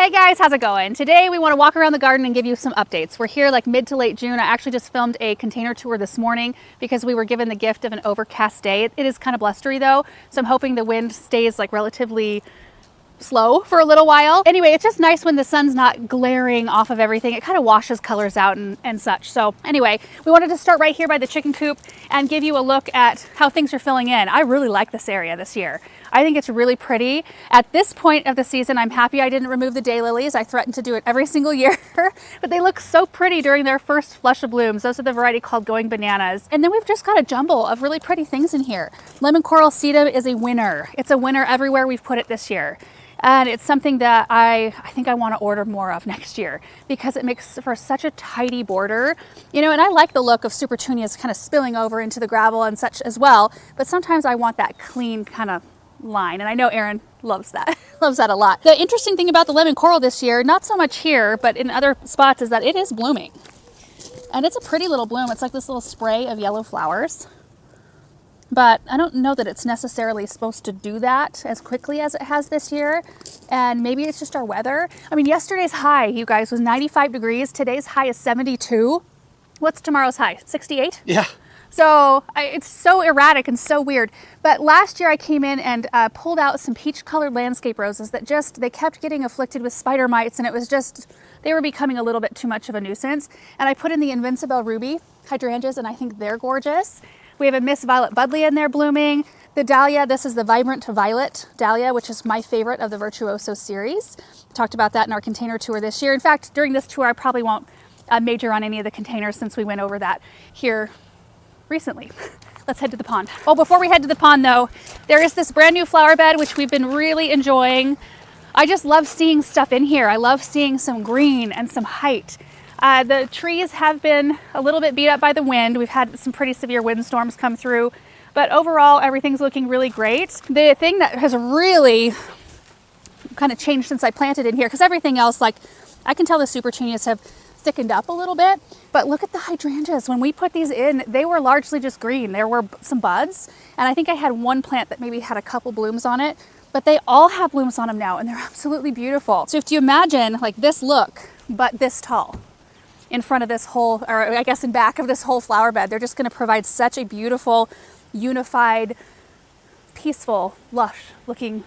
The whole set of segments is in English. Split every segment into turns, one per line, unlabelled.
Hey guys, how's it going? Today we want to walk around the garden and give you some updates. We're here like mid to late June. I actually just filmed a container tour this morning because we were given the gift of an overcast day. It is kind of blustery though, so I'm hoping the wind stays like relatively slow for a little while. Anyway, it's just nice when the sun's not glaring off of everything. It kind of washes colors out and such. So anyway, we wanted to start right here by the chicken coop and give you a look at how things are filling in. I really like this area this year. I think it's really pretty. At this point of the season, I'm happy I didn't remove the daylilies. I threatened to do it every single year, but they look so pretty during their first flush of blooms. Those are the variety called Going Bananas. And then we've just got a jumble of really pretty things in here. Lemon coral sedum is a winner. It's a winner everywhere we've put it this year. And it's something that I think I want to order more of next year because it makes for such a tidy border. You know, and I like the look of super petunias kind of spilling over into the gravel and such as well. But sometimes I want that clean kind of line. And I know Aaron loves that, loves that a lot. The interesting thing about the lemon coral this year, not so much here, but in other spots, is that it is blooming. And it's a pretty little bloom. It's like this little spray of yellow flowers. But I don't know that it's necessarily supposed to do that as quickly as it has this year. And maybe it's just our weather. I mean, yesterday's high, you guys, was 95 degrees. Today's high is 72. What's tomorrow's high? 68?
Yeah.
So it's so erratic and so weird. But last year I came in and pulled out some peach colored landscape roses that they kept getting afflicted with spider mites, and it was just, they were becoming a little bit too much of a nuisance. And I put in the Invincible Ruby hydrangeas, and I think they're gorgeous. We have a Miss Violet Buddleia in there blooming. The dahlia, this is the Vibrant Violet dahlia, which is my favorite of the Virtuoso series. Talked about that in our container tour this year. In fact, during this tour, I probably won't major on any of the containers since we went over that here recently. Let's head to the pond. Oh, before we head to the pond though, there is this brand new flower bed, which we've been really enjoying. I just love seeing stuff in here. I love seeing some green and some height. The trees have been a little bit beat up by the wind. We've had some pretty severe windstorms come through, but overall everything's looking really great. The thing that has really kind of changed since I planted in here, because everything else, like I can tell the super petunias have thickened up a little bit, but look at the hydrangeas. When we put these in, they were largely just green. There were some buds, and I think I had one plant that maybe had a couple blooms on it, but they all have blooms on them now, and they're absolutely beautiful. So if you imagine like this look, but this tall, in front of this whole, or I guess in back of this whole flower bed, they're just going to provide such a beautiful, unified, peaceful, lush looking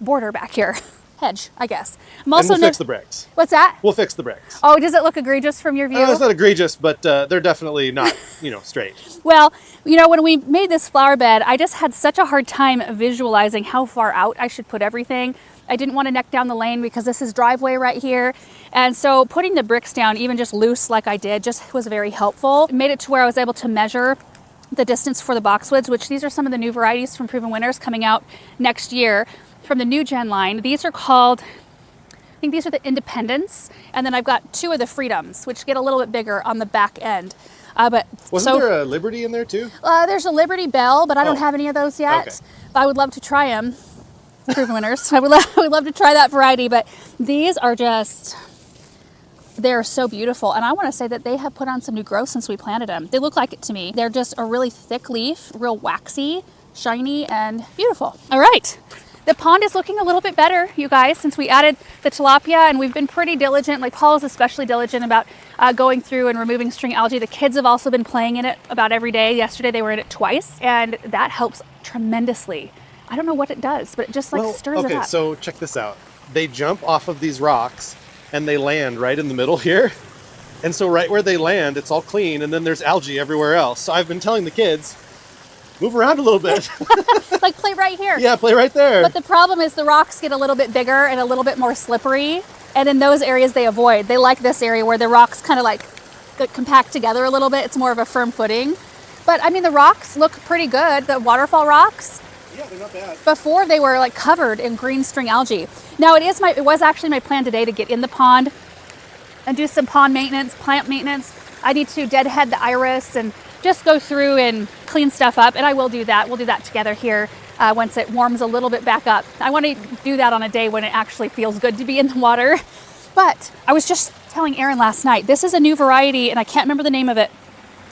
border back here. Hedge, I guess. I'm also
and we'll fix the bricks.
What's that?
We'll fix the bricks.
Oh, does it look egregious from your view?
It's not egregious, but they're definitely not, straight.
Well, when we made this flower bed, I just had such a hard time visualizing how far out I should put everything. I didn't want to neck down the lane because this is driveway right here. And so putting the bricks down, even just loose like I did, just was very helpful. It made it to where I was able to measure the distance for the boxwoods, which these are some of the new varieties from Proven Winners coming out next year from the new gen line. These are called, I think these are the Independence. And then I've got two of the Freedoms, which get a little bit bigger on the back end.
Wasn't there a Liberty in there too?
There's a Liberty Bell, but I don't have any of those yet.
Okay.
I would love to try them. Proven Winners. I would love to try that variety, but these are just, they're so beautiful. And I want to say that they have put on some new growth since we planted them. They look like it to me. They're just a really thick leaf, real waxy, shiny, and beautiful. All right. The pond is looking a little bit better, you guys, since we added the tilapia, and we've been pretty diligent. Like Paul is especially diligent about going through and removing string algae. The kids have also been playing in it about every day. Yesterday they were in it twice, and that helps tremendously. I don't know what it does, but it just stirs it up.
Okay, so check this out. They jump off of these rocks and they land right in the middle here. And so right where they land, it's all clean, and then there's algae everywhere else. So I've been telling the kids, move around a little bit.
Like play right here.
Yeah, play right there.
But the problem is the rocks get a little bit bigger and a little bit more slippery. And in those areas they avoid. They like this area where the rocks kind of like compact together a little bit. It's more of a firm footing. But I mean, the rocks look pretty good. The waterfall rocks.
Yeah, they're not bad.
Before they were like covered in green string algae. Now it was actually my plan today to get in the pond and do some pond maintenance, plant maintenance. I need to deadhead the iris and just go through and clean stuff up, and I will do that. We'll do that together here once it warms a little bit back up. I want to do that on a day when it actually feels good to be in the water. But I was just telling Aaron last night, this is a new variety, and I can't remember the name of it,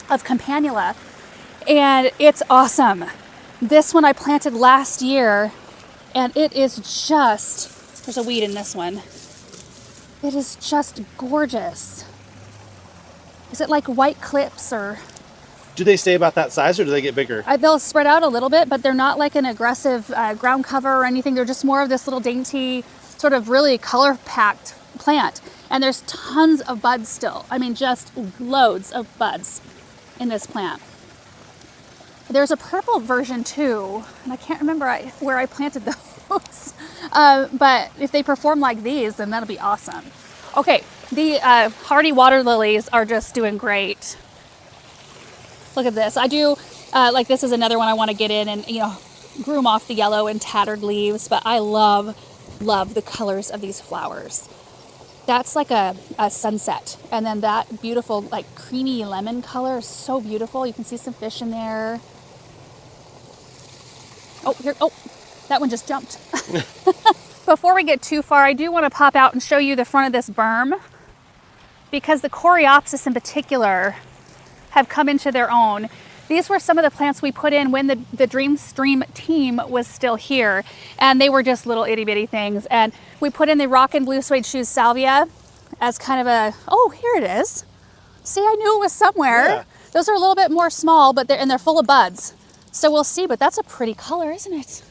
of Campanula, and it's awesome. This one I planted last year, and it is just, there's a weed in this one. It is just gorgeous. Is it like white clips or?
Do they stay about that size or do they get bigger?
They'll spread out a little bit, but they're not like an aggressive ground cover or anything. They're just more of this little dainty, sort of really color-packed plant. And there's tons of buds still. I mean, just loads of buds in this plant. There's a purple version too, and I can't remember where I planted those. But if they perform like these, then that'll be awesome. Okay, the hardy water lilies are just doing great. Look at this. I do, like this is another one I want to get in and, you know, groom off the yellow and tattered leaves, but I love the colors of these flowers. That's like a sunset. And then that beautiful, like creamy lemon color is so beautiful. You can see some fish in there. Oh, here, oh, that one just jumped. Before we get too far, I do want to pop out and show you the front of this berm because the coreopsis in particular have come into their own. These were some of the plants we put in when the Dream Stream team was still here, and they were just little itty bitty things. And we put in the Rockin' Blue Suede Shoes Salvia as kind of a, oh, here it is. See, I knew it was somewhere.
Yeah.
Those are a little bit more small, but they're full of buds. So we'll see, but that's a pretty color, isn't it?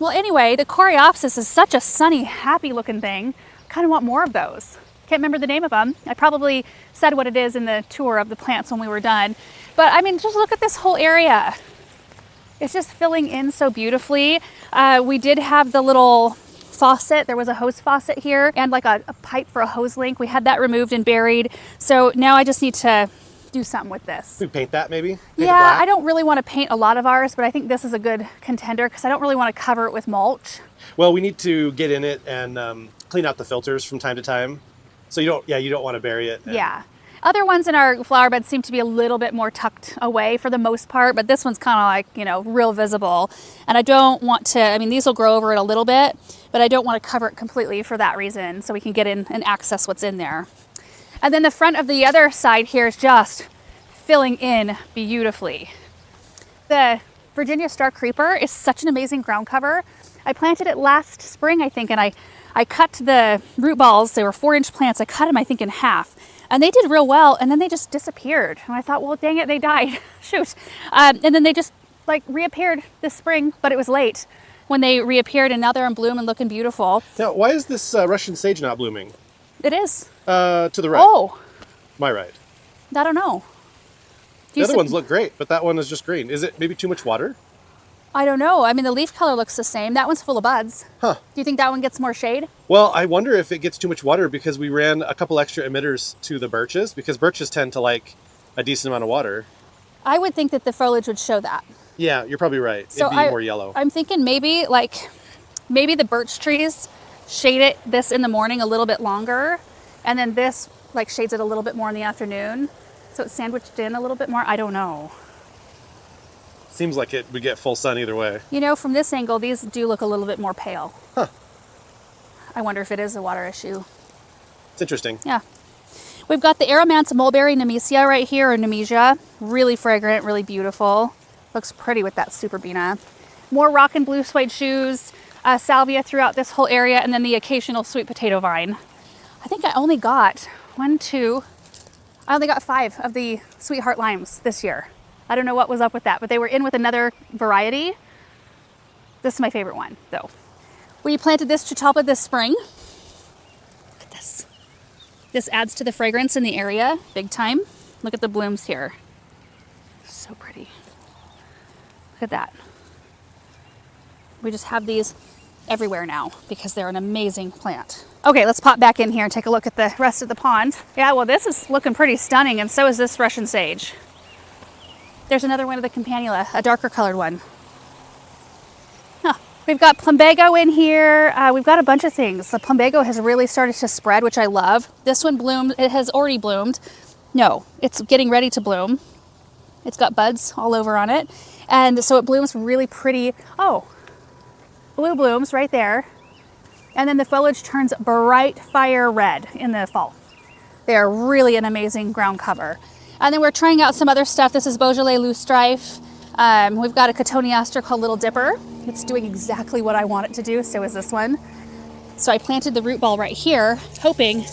Well, anyway, the coreopsis is such a sunny, happy looking thing. Kind of want more of those. Can't remember the name of them. I probably said what it is in the tour of the plants when we were done. But I mean, just look at this whole area. It's just filling in so beautifully. We did have the little faucet. There was a hose faucet here and like a pipe for a hose link. We had that removed and buried. So now I just need to do something with this.
We paint that maybe? Paint it
yeah,
black?
I don't really want to paint a lot of ours, but I think this is a good contender because I don't really want to cover it with mulch.
Well, we need to get in it and clean out the filters from time to time. So you don't want to bury it.
Yeah. Other ones in our flower beds seem to be a little bit more tucked away for the most part, but this one's kind of like, you know, real visible. And I don't want to, I mean, these will grow over it a little bit, but I don't want to cover it completely for that reason, so we can get in and access what's in there. And then the front of the other side here is just filling in beautifully. The Virginia Star Creeper is such an amazing ground cover. I planted it last spring, I think, and I cut the root balls. They were 4-inch plants. I cut them, I think, in half. And they did real well, and then they just disappeared. And I thought, well, dang it, they died. Shoot. And then they just like reappeared this spring, but it was late when they reappeared, and now they're in bloom and looking beautiful.
Now, why is this Russian sage not blooming?
It is.
To the right.
Oh.
My right.
I don't know.
The other ones look great, but that one is just green. Is it maybe too much water?
I don't know. I mean, the leaf color looks the same. That one's full of buds.
Huh.
Do you think that one gets more shade?
Well, I wonder if it gets too much water because we ran a couple extra emitters to the birches because birches tend to like a decent amount of water.
I would think that the foliage would show that.
Yeah, you're probably right.
So
It'd be more yellow.
I'm thinking maybe the birch trees shade this in the morning a little bit longer, and then this like shades it a little bit more in the afternoon. So it's sandwiched in a little bit more. I don't know.
Seems like it would get full sun either way.
You know, from this angle, these do look a little bit more pale.
Huh.
I wonder if it is a water issue.
It's interesting.
Yeah. We've got the Aromance Mulberry Nemesia right here, or Nemesia. Really fragrant, really beautiful. Looks pretty with that Superbena. More Rockin' Blue Suede Shoes, salvia throughout this whole area, and then the occasional sweet potato vine. I think I only got I only got 5 of the Sweetheart Limes this year. I don't know what was up with that, but they were in with another variety. This is my favorite one, though. We planted this Catalpa this spring. Look at this. This adds to the fragrance in the area, big time. Look at the blooms here. So pretty. Look at that. We just have these everywhere now because they're an amazing plant. Okay, let's pop back in here and take a look at the rest of the pond. Yeah, well, this is looking pretty stunning, and so is this Russian sage. There's another one of the campanula, a darker colored one. Huh. We've got plumbago in here. We've got a bunch of things. The plumbago has really started to spread, which I love. This one bloomed. It has already bloomed. No, it's getting ready to bloom. It's got buds all over on it. And so it blooms really pretty. Oh, blue blooms right there. And then the foliage turns bright fire red in the fall. They are really an amazing ground cover. And then we're trying out some other stuff. This is Beaujolais Loosestrife. We've got a cotoneaster called Little Dipper. It's doing exactly what I want it to do, so is this one. So I planted the root ball right here, hoping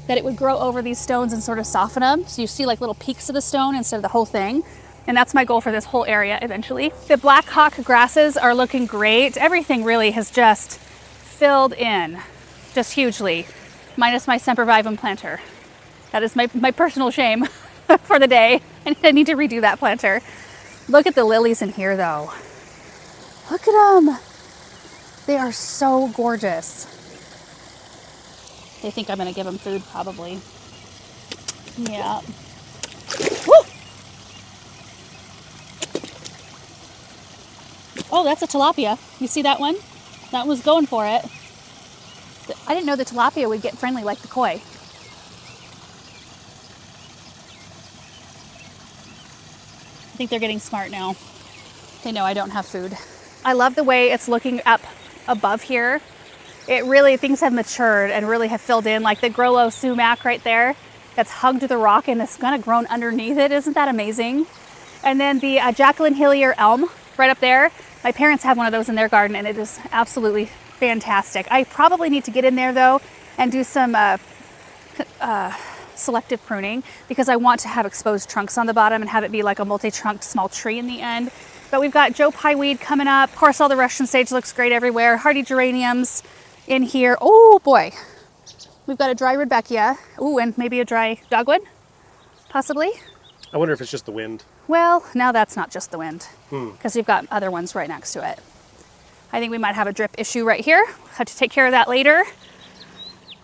that it would grow over these stones and sort of soften them. So you see like little peaks of the stone instead of the whole thing. And that's my goal for this whole area eventually. The black hawk grasses are looking great. Everything really has just filled in, just hugely, minus my sempervivum planter. That is my personal shame for the day. I need to redo that planter. Look at the lilies in here though. Look at them. They are so gorgeous. They think I'm gonna give them food probably. Yeah. Woo! Oh, that's a tilapia. You see that one? That was going for it. I didn't know the tilapia would get friendly like the koi. I think they're getting smart now. They know I don't have food. I love the way it's looking up above here. It really, things have matured and really have filled in, like the Grollo sumac right there that's hugged the rock and it's kind of grown underneath it. Isn't that amazing? And then the Jacqueline Hillier elm right up there. My parents have one of those in their garden and it is absolutely fantastic. I probably need to get in there though and do some selective pruning because I want to have exposed trunks on the bottom and have it be like a multi-trunked small tree in the end. But we've got Joe Pye weed coming up. Of course, all the Russian sage looks great everywhere. Hardy geraniums in here. Oh boy. We've got a dry rudbeckia. Ooh, and maybe a dry dogwood, possibly.
I wonder if it's just the wind.
Well, now that's not just the wind because you've got other ones right next to it. I think we might have a drip issue right here. We'll have to take care of that later.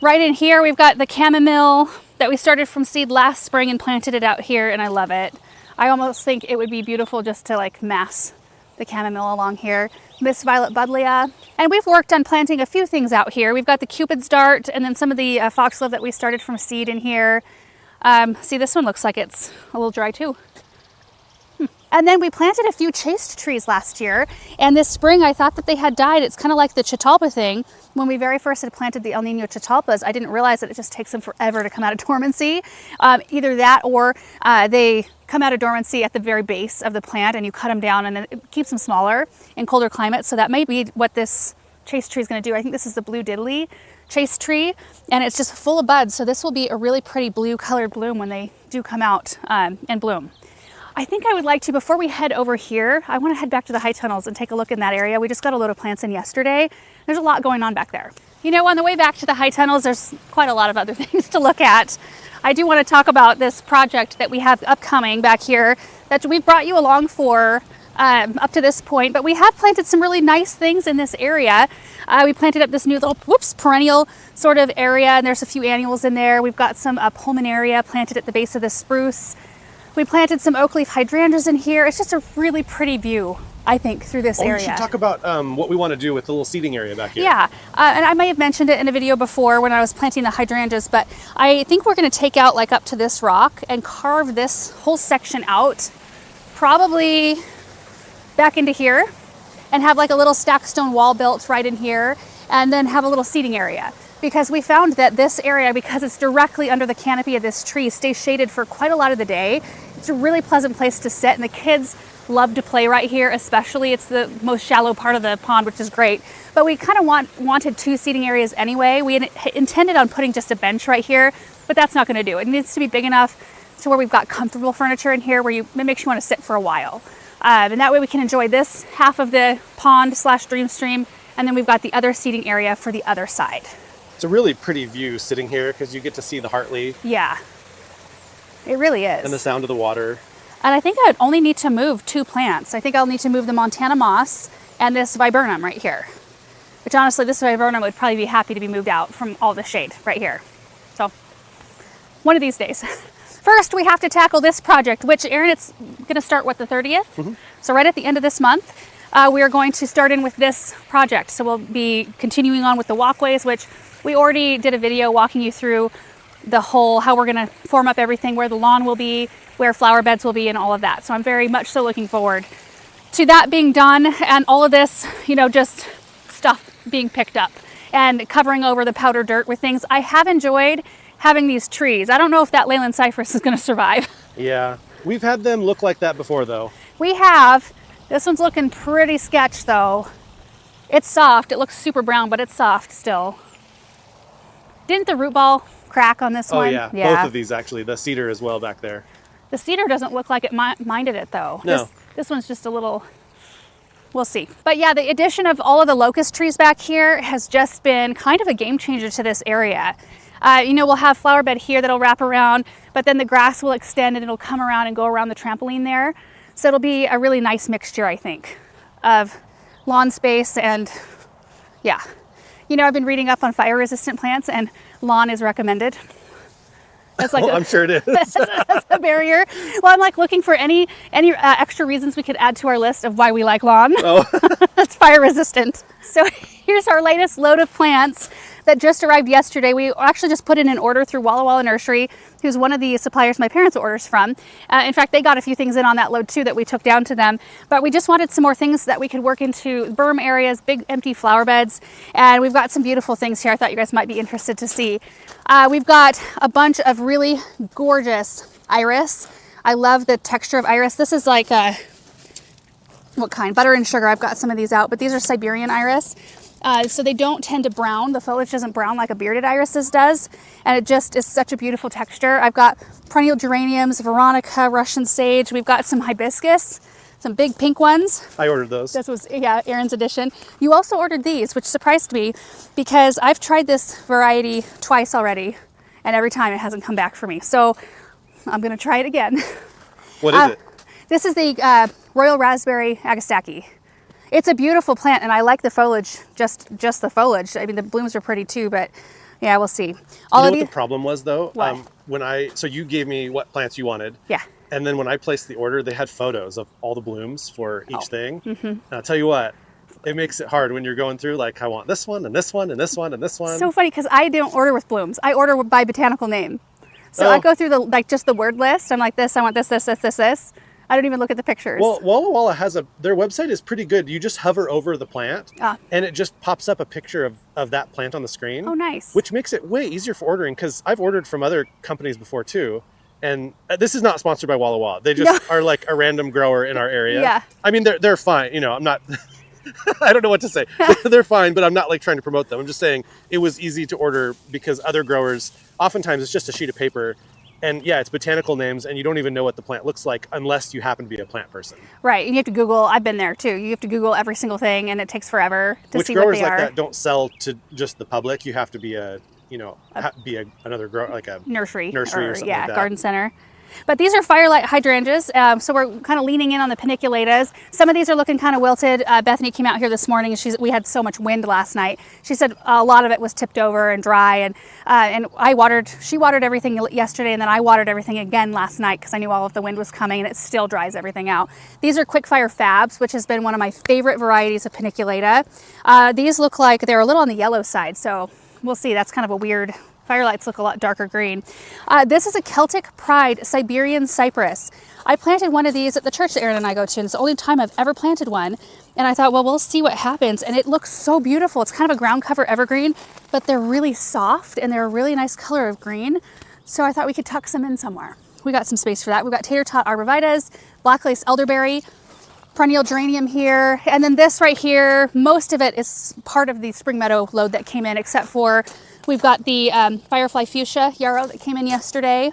Right in here, we've got the chamomile that we started from seed last spring and planted it out here, and I love it. I almost think it would be beautiful just to like mass the chamomile along here. Miss Violet Buddleia. And we've worked on planting a few things out here. We've got the Cupid's Dart and then some of the foxglove that we started from seed in here. See, this one looks like it's a little dry too. And then we planted a few chaste trees last year, and this spring I thought that they had died. It's kind of like the Chatalpa thing. When we very first had planted the El Nino Chatalpas, I didn't realize that it just takes them forever to come out of dormancy. Either that or they come out of dormancy at the very base of the plant and you cut them down and then it keeps them smaller in colder climates. So that may be what this chaste tree is going to do. I think this is the blue diddley chaste tree, and it's just full of buds. So this will be a really pretty blue colored bloom when they do come out and bloom. I think I would like to, before we head over here, I want to head back to the high tunnels and take a look in that area. We just got a load of plants in yesterday. There's a lot going on back there. You know, on the way back to the high tunnels, there's quite a lot of other things to look at. I do want to talk about this project that we have upcoming back here that we've brought you along for up to this point, but we have planted some really nice things in this area. We planted up this new little, perennial sort of area, and there's a few annuals in there. We've got some pulmonaria planted at the base of the spruce. We planted some oak leaf hydrangeas in here. It's just a really pretty view, I think, through this area.
We should talk about what we want to do with the little seating area back here.
Yeah, and I may have mentioned it in a video before when I was planting the hydrangeas, but I think we're going to take out like up to this rock and carve this whole section out, probably back into here, and have like a little stack stone wall built right in here, and then have a little seating area. Because we found that this area, because it's directly under the canopy of this tree, stays shaded for quite a lot of the day. It's a really pleasant place to sit, and the kids love to play right here, especially. It's the most shallow part of the pond, which is great. But we kind of wanted two seating areas anyway. We intended on putting just a bench right here, but that's not going to do. It needs to be big enough to where we've got comfortable furniture in here where it makes you want to sit for a while. And that way we can enjoy this half of the pond / dream stream, and then we've got the other seating area for the other side.
It's a really pretty view sitting here because you get to see the Hartley.
Yeah, it really is.
And the sound of the water.
And I think I would only need to move two plants. I think I'll need to move the Montana moss and this viburnum right here. Which honestly, this viburnum would probably be happy to be moved out from all the shade right here. So, one of these days. First, we have to tackle this project, which, Aaron, it's going to start, what, the 30th? Mm-hmm. So right at the end of this month, we are going to start in with this project. So we'll be continuing on with the walkways, which we already did a video walking you through the whole, how we're going to form up everything, where the lawn will be, where flower beds will be, and all of that. So I'm very much so looking forward to that being done, and all of this, you know, just stuff being picked up and covering over the powder dirt with things. I have enjoyed having these trees. I don't know if that Leyland cypress is going to survive.
Yeah, we've had them look like that before though.
We have. This one's looking pretty sketch though. It's soft. It looks super brown, but it's soft still. Didn't the root ball crack on this
Oh
one?
yeah, both of these actually. The cedar as well back there.
The cedar doesn't look like it minded it though.
No.
This one's just a little, we'll see. But yeah, the addition of all of the locust trees back here has just been kind of a game changer to this area. You know, we'll have flower bed here that'll wrap around, but then the grass will extend and it'll come around and go around the trampoline there. So it'll be a really nice mixture, I think, of lawn space and yeah. You know, I've been reading up on fire resistant plants and lawn is recommended. That's like
I'm sure it is.
That's a barrier. Well, I'm like looking for any extra reasons we could add to our list of why we like lawn.
Oh.
That's fire resistant. So here's our latest load of plants that just arrived yesterday. We actually just put in an order through Walla Walla Nursery, who's one of the suppliers my parents orders from. In fact, they got a few things in on that load too that we took down to them. But we just wanted some more things that we could work into berm areas, big empty flower beds. And we've got some beautiful things here I thought you guys might be interested to see. We've got a bunch of really gorgeous iris. I love the texture of iris. This is like what kind? Butter and sugar. I've got some of these out, but these are Siberian iris. So they don't tend to brown. The foliage doesn't brown like a bearded irises does. And it just is such a beautiful texture. I've got perennial geraniums, veronica, Russian sage. We've got some hibiscus, some big pink ones.
I ordered those.
This was, yeah, Aaron's edition. You also ordered these, which surprised me because I've tried this variety twice already. And every time it hasn't come back for me. So I'm going to try it again.
What is it?
This is the Royal Raspberry Agasaki. It's a beautiful plant, and I like the foliage, just the foliage. I mean, the blooms are pretty too, but yeah, we'll see.
You know
of
what the problem was though?
What?
So you gave me what plants you wanted.
Yeah.
And then when I placed the order, they had photos of all the blooms for each thing. Mm-hmm. And I'll tell you what, it makes it hard when you're going through, like, I want this one, and this one, and this one, and this one.
So funny, because I don't order with blooms. I order by botanical name. So I go through just the word list. I'm like, this, I want this, this, this, this, this. I don't even look at the pictures.
Well, Walla Walla has their website is pretty good. You just hover over the plant and it just pops up a picture of that plant on the screen.
Oh, nice.
Which makes it way easier for ordering, because I've ordered from other companies before too. And this is not sponsored by Walla Walla. They just are like a random grower in our area.
Yeah.
I mean, they're fine. You know, I'm not, I don't know what to say. They're fine, but I'm not like trying to promote them. I'm just saying it was easy to order because other growers, oftentimes it's just a sheet of paper. And yeah, it's botanical names, and you don't even know what the plant looks like unless you happen to be a plant person.
Right, and you have to Google. I've been there too. You have to Google every single thing, and it takes forever to see what they are.
Which growers like that don't sell to just the public. You have to be another grower, like a
nursery
or something like that.
Garden center. But these are firelight hydrangeas, so we're kind of leaning in on the paniculatas. Some of these are looking kind of wilted. Bethany came out here this morning, and we had so much wind last night. She said a lot of it was tipped over and dry, and she watered everything yesterday, and then I watered everything again last night because I knew all of the wind was coming, and it still dries everything out. These are quickfire fabs, which has been one of my favorite varieties of paniculata. These look like they're a little on the yellow side, so we'll see. That's kind of a weird. Firelights look a lot darker green. This is a Celtic Pride Siberian cypress. I planted one of these at the church that Aaron and I go to, and it's the only time I've ever planted one. And I thought, well, we'll see what happens. And it looks so beautiful. It's kind of a ground cover evergreen, but they're really soft and they're a really nice color of green. So I thought we could tuck some in somewhere. We got some space for that. We've got tater tot arborvitaes, black lace elderberry, perennial geranium here. And then this right here, most of it is part of the spring meadow load that came in, except for we've got the firefly fuchsia yarrow that came in yesterday.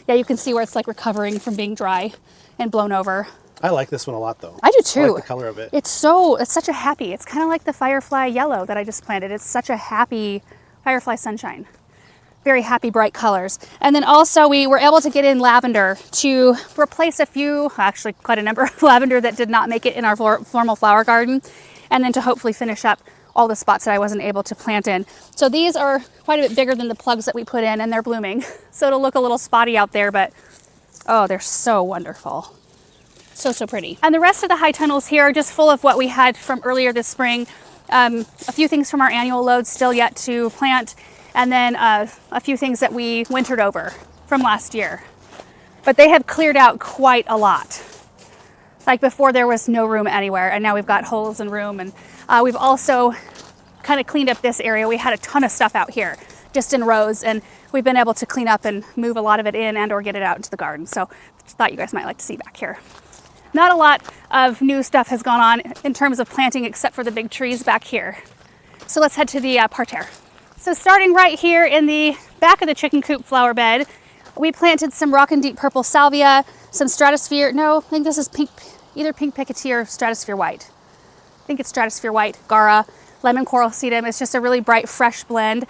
Yeah, you can see where it's like recovering from being dry and blown over.
I like this one a lot though.
I do too.
I like the color of it.
It's such a happy, it's kind of like the firefly yellow that I just planted. It's such a happy firefly sunshine. Very happy, bright colors. And then also we were able to get in lavender to replace actually quite a number of lavender that did not make it in our formal flower garden. And then to hopefully finish up all the spots that I wasn't able to plant in. So these are quite a bit bigger than the plugs that we put in, and they're blooming. So it'll look a little spotty out there, but oh, they're so wonderful. So pretty. And the rest of the high tunnels here are just full of what we had from earlier this spring. A few things from our annual load still yet to plant, and then a few things that we wintered over from last year. But they have cleared out quite a lot. Like before there was no room anywhere, and now we've got holes and room, and we've also kind of cleaned up this area. We had a ton of stuff out here just in rows, and we've been able to clean up and move a lot of it in and or get it out into the garden. So just thought you guys might like to see back here. Not a lot of new stuff has gone on in terms of planting except for the big trees back here. So let's head to the parterre. So starting right here in the back of the chicken coop flower bed, we planted some Rockin' Deep Purple Salvia, some Stratosphere, no, I think this is pink, either Pink Pickety or Stratosphere White. I think it's Stratosphere White, Gara, Lemon Coral Sedum. It's just a really bright, fresh blend.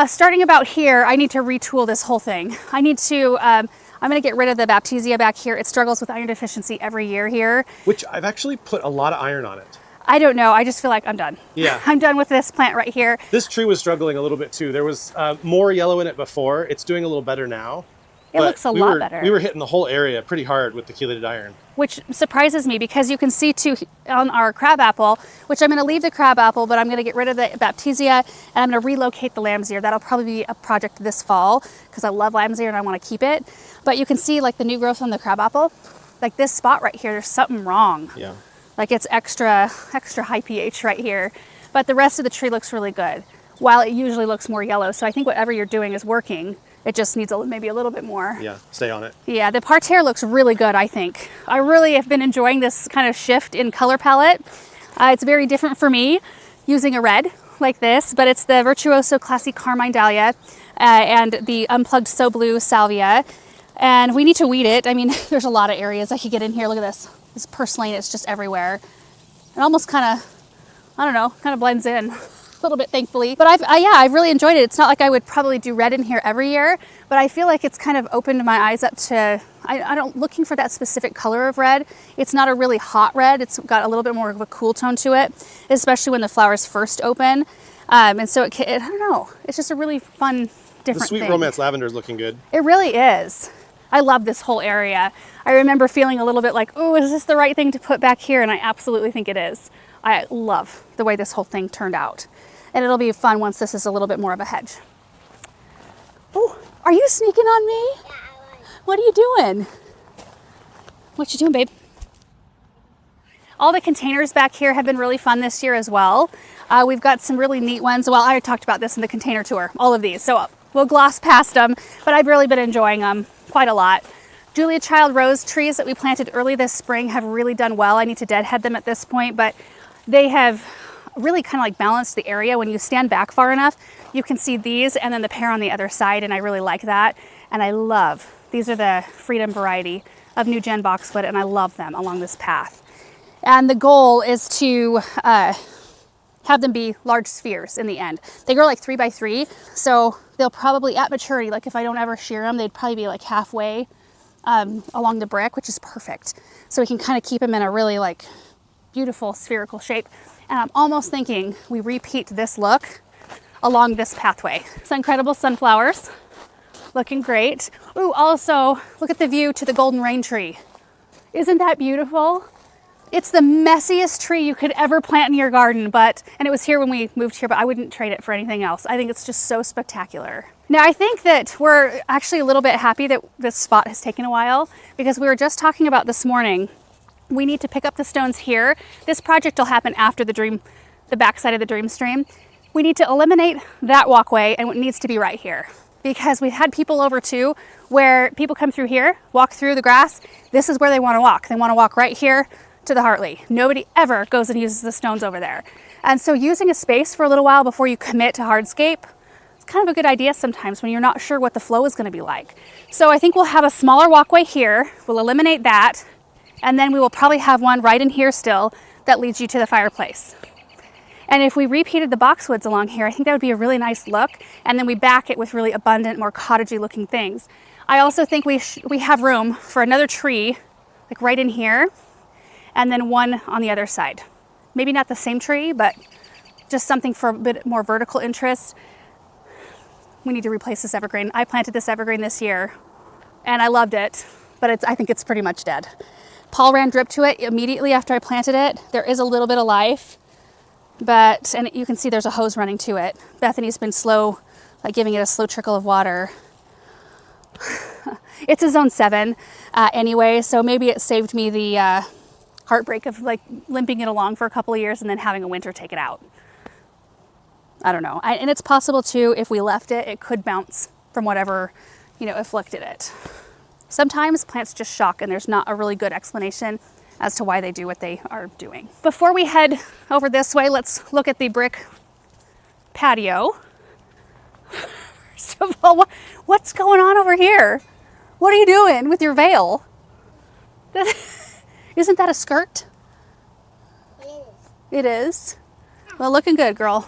Starting about here, I need to retool this whole thing. I need to, I'm gonna get rid of the Baptisia back here. It struggles with iron deficiency every year here.
Which I've actually put a lot of iron on it.
I don't know, I just feel like I'm done.
Yeah.
I'm done with this plant right here.
This tree was struggling a little bit too. There was more yellow in it before. It's doing a little better now.
It looks a lot better.
We were hitting the whole area pretty hard with the chelated iron.
Which surprises me because you can see too on our crabapple, which I'm going to leave the crabapple, but I'm going to get rid of the Baptisia and I'm going to relocate the lamb's ear. That'll probably be a project this fall because I love lamb's ear and I want to keep it. But you can see like the new growth on the crabapple, like this spot right here, there's something wrong.
Yeah.
Like it's extra high pH right here. But the rest of the tree looks really good, while it usually looks more yellow. So I think whatever you're doing is working. It just needs maybe a little bit more.
Yeah, stay on it.
Yeah, the parterre looks really good, I think. I really have been enjoying this kind of shift in color palette. It's very different for me using a red like this, but it's the Virtuoso Classy Carmine Dahlia and the Unplugged So Blue Salvia. And we need to weed it. I mean, there's a lot of areas I could get in here. Look at this. This purslane is just everywhere. It almost kind of, I don't know, kind of blends in. A little bit, thankfully. But I've really enjoyed it. It's not like I would probably do red in here every year, but I feel like it's kind of opened my eyes up to, I don't, looking for that specific color of red. It's not a really hot red. It's got a little bit more of a cool tone to it, especially when the flowers first open. And so I don't know, it's just a really fun, different
The Sweet
thing.
Romance lavender is looking good.
It really is. I love this whole area. I remember feeling a little bit like, oh, is this the right thing to put back here? And I absolutely think it is. I love the way this whole thing turned out. And it'll be fun once this is a little bit more of a hedge. Oh, are you sneaking on me?
Yeah, I was.
What are you doing? What you doing, babe? All the containers back here have been really fun this year as well. We've got some really neat ones. Well, I talked about this in the container tour, all of these. So we'll gloss past them, but I've really been enjoying them quite a lot. Julia Child rose trees that we planted early this spring have really done well. I need to deadhead them at this point, but they have really kind of like balanced the area. When you stand back far enough, you can see these and then the pair on the other side, and I really like that. And I love, these are the Freedom variety of New Gen Boxwood, and I love them along this path. And the goal is to have them be large spheres in the end. They grow like 3 by 3, so they'll probably at maturity, like if I don't ever shear them, they'd probably be like halfway along the brick, which is perfect. So we can kind of keep them in a really like beautiful spherical shape. And I'm almost thinking we repeat this look along this pathway. Some incredible sunflowers, looking great. Ooh, also look at the view to the golden rain tree. Isn't that beautiful? It's the messiest tree you could ever plant in your garden, and it was here when we moved here, but I wouldn't trade it for anything else. I think it's just so spectacular. Now, I think that we're actually a little bit happy that this spot has taken a while, because we were just talking about this morning, we need to pick up the stones here. This project will happen after the backside of the Dream Stream. We need to eliminate that walkway, and it needs to be right here, because we've had people over too, where people come through here, walk through the grass. This is where they want to walk. They want to walk right here to the Hartley. Nobody ever goes and uses the stones over there. And so using a space for a little while before you commit to hardscape, it's kind of a good idea sometimes when you're not sure what the flow is going to be like. So I think we'll have a smaller walkway here. We'll eliminate that. And then we will probably have one right in here still that leads you to the fireplace. And if we repeated the boxwoods along here, I think that would be a really nice look. And then we back it with really abundant, more cottagey looking things. I also think we have room for another tree, like right in here, and then one on the other side. Maybe not the same tree, but just something for a bit more vertical interest. We need to replace this evergreen. I planted this evergreen this year and I loved it, but I think it's pretty much dead. Paul ran drip to it immediately after I planted it. There is a little bit of life, and you can see there's a hose running to it. Bethany's been slow, like giving it a slow trickle of water. It's a zone 7 anyway, so maybe it saved me the heartbreak of like limping it along for a couple of years and then having a winter take it out. I don't know. And it's possible too, if we left it, it could bounce from whatever, afflicted it. Sometimes plants just shock and there's not a really good explanation as to why they do what they are doing. Before we head over this way, let's look at the brick patio. First of all, what's going on over here? What are you doing with your veil? Isn't that a skirt?
It is.
It is. Well, looking good, girl.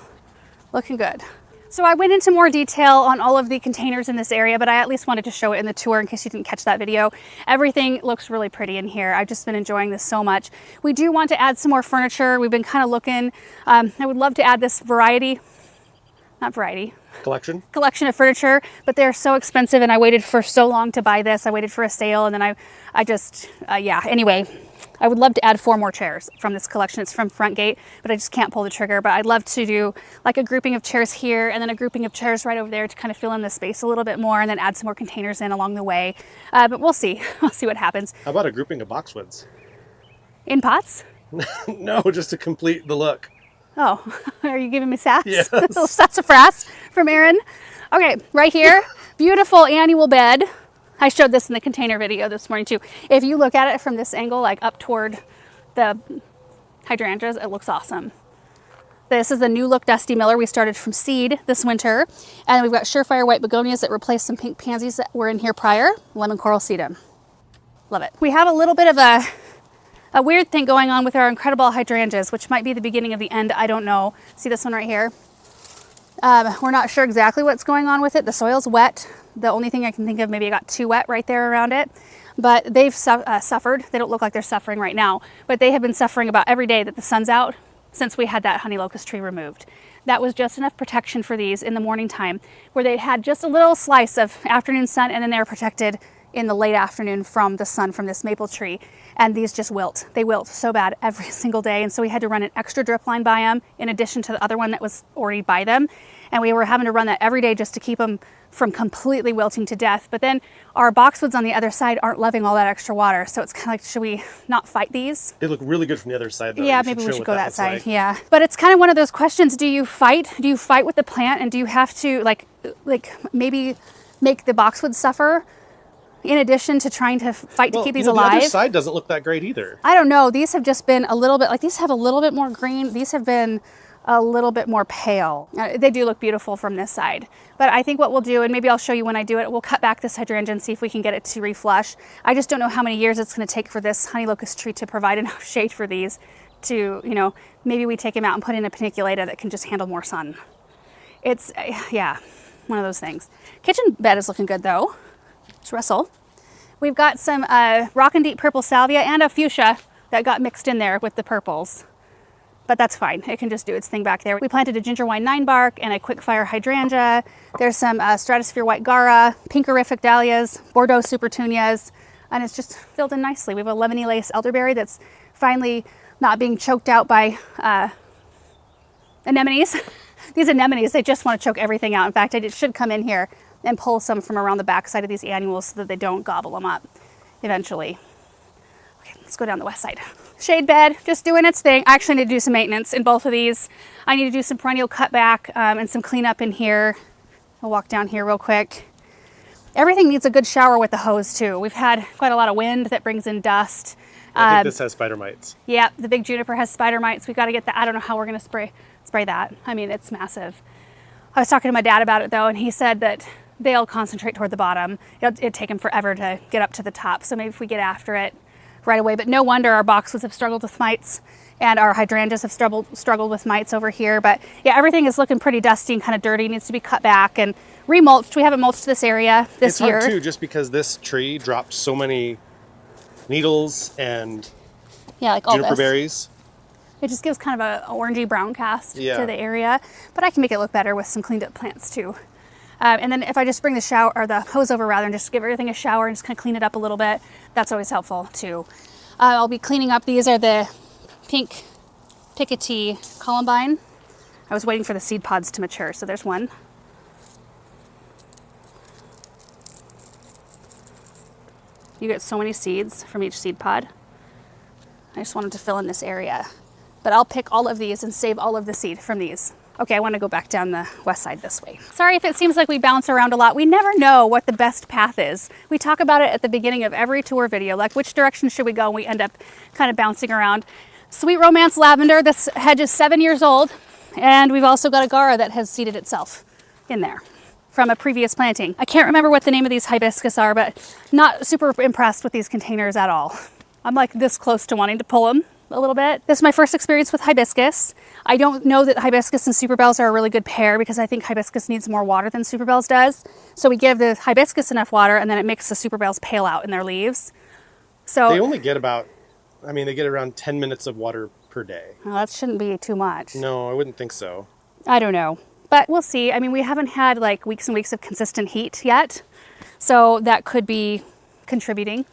Looking good. So I went into more detail on all of the containers in this area, but I at least wanted to show it in the tour in case you didn't catch that video. Everything looks really pretty in here. I've just been enjoying this so much. We do want to add some more furniture. We've been kind of looking. I would love to add this collection of furniture, but they're so expensive and I waited for so long to buy this. I waited for a sale and then I just, yeah, anyway. I would love to add 4 more chairs from this collection. It's from Front Gate, but I just can't pull the trigger. But I'd love to do like a grouping of chairs here and then a grouping of chairs right over there to kind of fill in the space a little bit more and then add some more containers in along the way. But we'll see. We'll see what happens.
How about a grouping of boxwoods?
In pots?
No, just to complete the look.
Oh, are you giving me sass?
Yes.
Sassafras from Aaron. Okay, right here, beautiful annual bed. I showed this in the container video this morning too. If you look at it from this angle, like up toward the hydrangeas, it looks awesome. This is the new look Dusty Miller. We started from seed this winter. And we've got Surefire white begonias that replaced some pink pansies that were in here prior. Lemon coral sedum. Love it. We have a little bit of a weird thing going on with our incredible hydrangeas, which might be the beginning of the end. I don't know. See this one right here? We're not sure exactly what's going on with it. The soil's wet. The only thing I can think of, maybe it got too wet right there around it. But they've suffered. They don't look like they're suffering right now, but they have been suffering about every day that the sun's out since we had that honey locust tree removed. That was just enough protection for these in the morning time where they had just a little slice of afternoon sun and then they were protected in the late afternoon from the sun from this maple tree. And these just wilt. They wilt so bad every single day. And so we had to run an extra drip line by them in addition to the other one that was already by them. And we were having to run that every day just to keep them from completely wilting to death. But then our boxwoods on the other side aren't loving all that extra water. So it's kind of like, should we not fight these?
They look really good from the other side though.
Yeah, maybe we should go that side. Like. Yeah. But it's kind of one of those questions. Do you fight? Do you fight with the plant? And do you have to like maybe make the boxwoods suffer in addition to trying to fight to keep these alive?
The other side doesn't look that great either.
I don't know. These have just been a little bit, like these have a little bit more green. These have been a little bit more pale. They do look beautiful from this side. But I think what we'll do, and maybe I'll show you when I do it, we'll cut back this hydrangea and see if we can get it to reflush. I just don't know how many years it's going to take for this honey locust tree to provide enough shade for these to, you know, maybe we take them out and put in a paniculata that can just handle more sun. It's, yeah, one of those things. Kitchen bed is looking good though. It's Russell. We've got some rock and deep purple salvia and a fuchsia that got mixed in there with the purples. But that's fine. It can just do its thing back there. We planted a ginger wine 9-bark and a quickfire hydrangea. There's some stratosphere white gara, pinkerific dahlias, Bordeaux supertunias, and it's just filled in nicely. We have a lemony lace elderberry that's finally not being choked out by anemones. These anemones, they just want to choke everything out. In fact, it should come in here and pull some from around the back side of these annuals so that they don't gobble them up eventually. Okay, let's go down the west side. Shade bed, just doing its thing. I actually need to do some maintenance in both of these. I need to do some perennial cutback and some cleanup in here. I'll walk down here real quick. Everything needs a good shower with the hose too. We've had quite a lot of wind that brings in dust.
I think this has spider mites.
Yeah, the big juniper has spider mites. We've got to get that. I don't know how we're going to spray that. I mean, it's massive. I was talking to my dad about it though, and he said that they'll concentrate toward the bottom. It'd take them forever to get up to the top. So maybe if we get after it right away. But no wonder our boxwoods have struggled with mites and our hydrangeas have struggled with mites over here. But yeah, everything is looking pretty dusty and kind of dirty. It needs to be cut back and remulched. We haven't mulched this area this year.
It's hard too, just because this tree dropped so many needles and
like all
juniper
this.
berries.
It just gives kind of a orangey brown cast
Yeah.
to the area. But I can make it look better with some cleaned up plants too. And then if I just bring the shower or the hose over rather and just give everything a shower and just kind of clean it up a little bit, that's always helpful too. I'll be cleaning up. These are the pink Picotee columbine. I was waiting for the seed pods to mature, so there's one. You get so many seeds from each seed pod. I just wanted to fill in this area. But I'll pick all of these and save all of the seed from these. Okay, I want to go back down the west side this way. Sorry if it seems like we bounce around a lot. We never know what the best path is. We talk about it at the beginning of every tour video, like which direction should we go, and we end up kind of bouncing around. Sweet Romance lavender, this hedge is 7 years old, and we've also got a gara that has seeded itself in there. from a previous planting. I can't remember what the name of these hibiscus are, but not super impressed with these containers at all. I'm like this close to wanting to pull them a little bit. This is my first experience with hibiscus. I don't know that hibiscus and superbells are a really good pair because I think hibiscus needs more water than superbells does. So we give the hibiscus enough water and then it makes the superbells pale out in their leaves. So
They only get they get around 10 minutes of water per day.
well, that shouldn't be too much.
No, I wouldn't think so.
I don't know, but we'll see. I mean, we haven't had like weeks and weeks of consistent heat yet, so that could be contributing.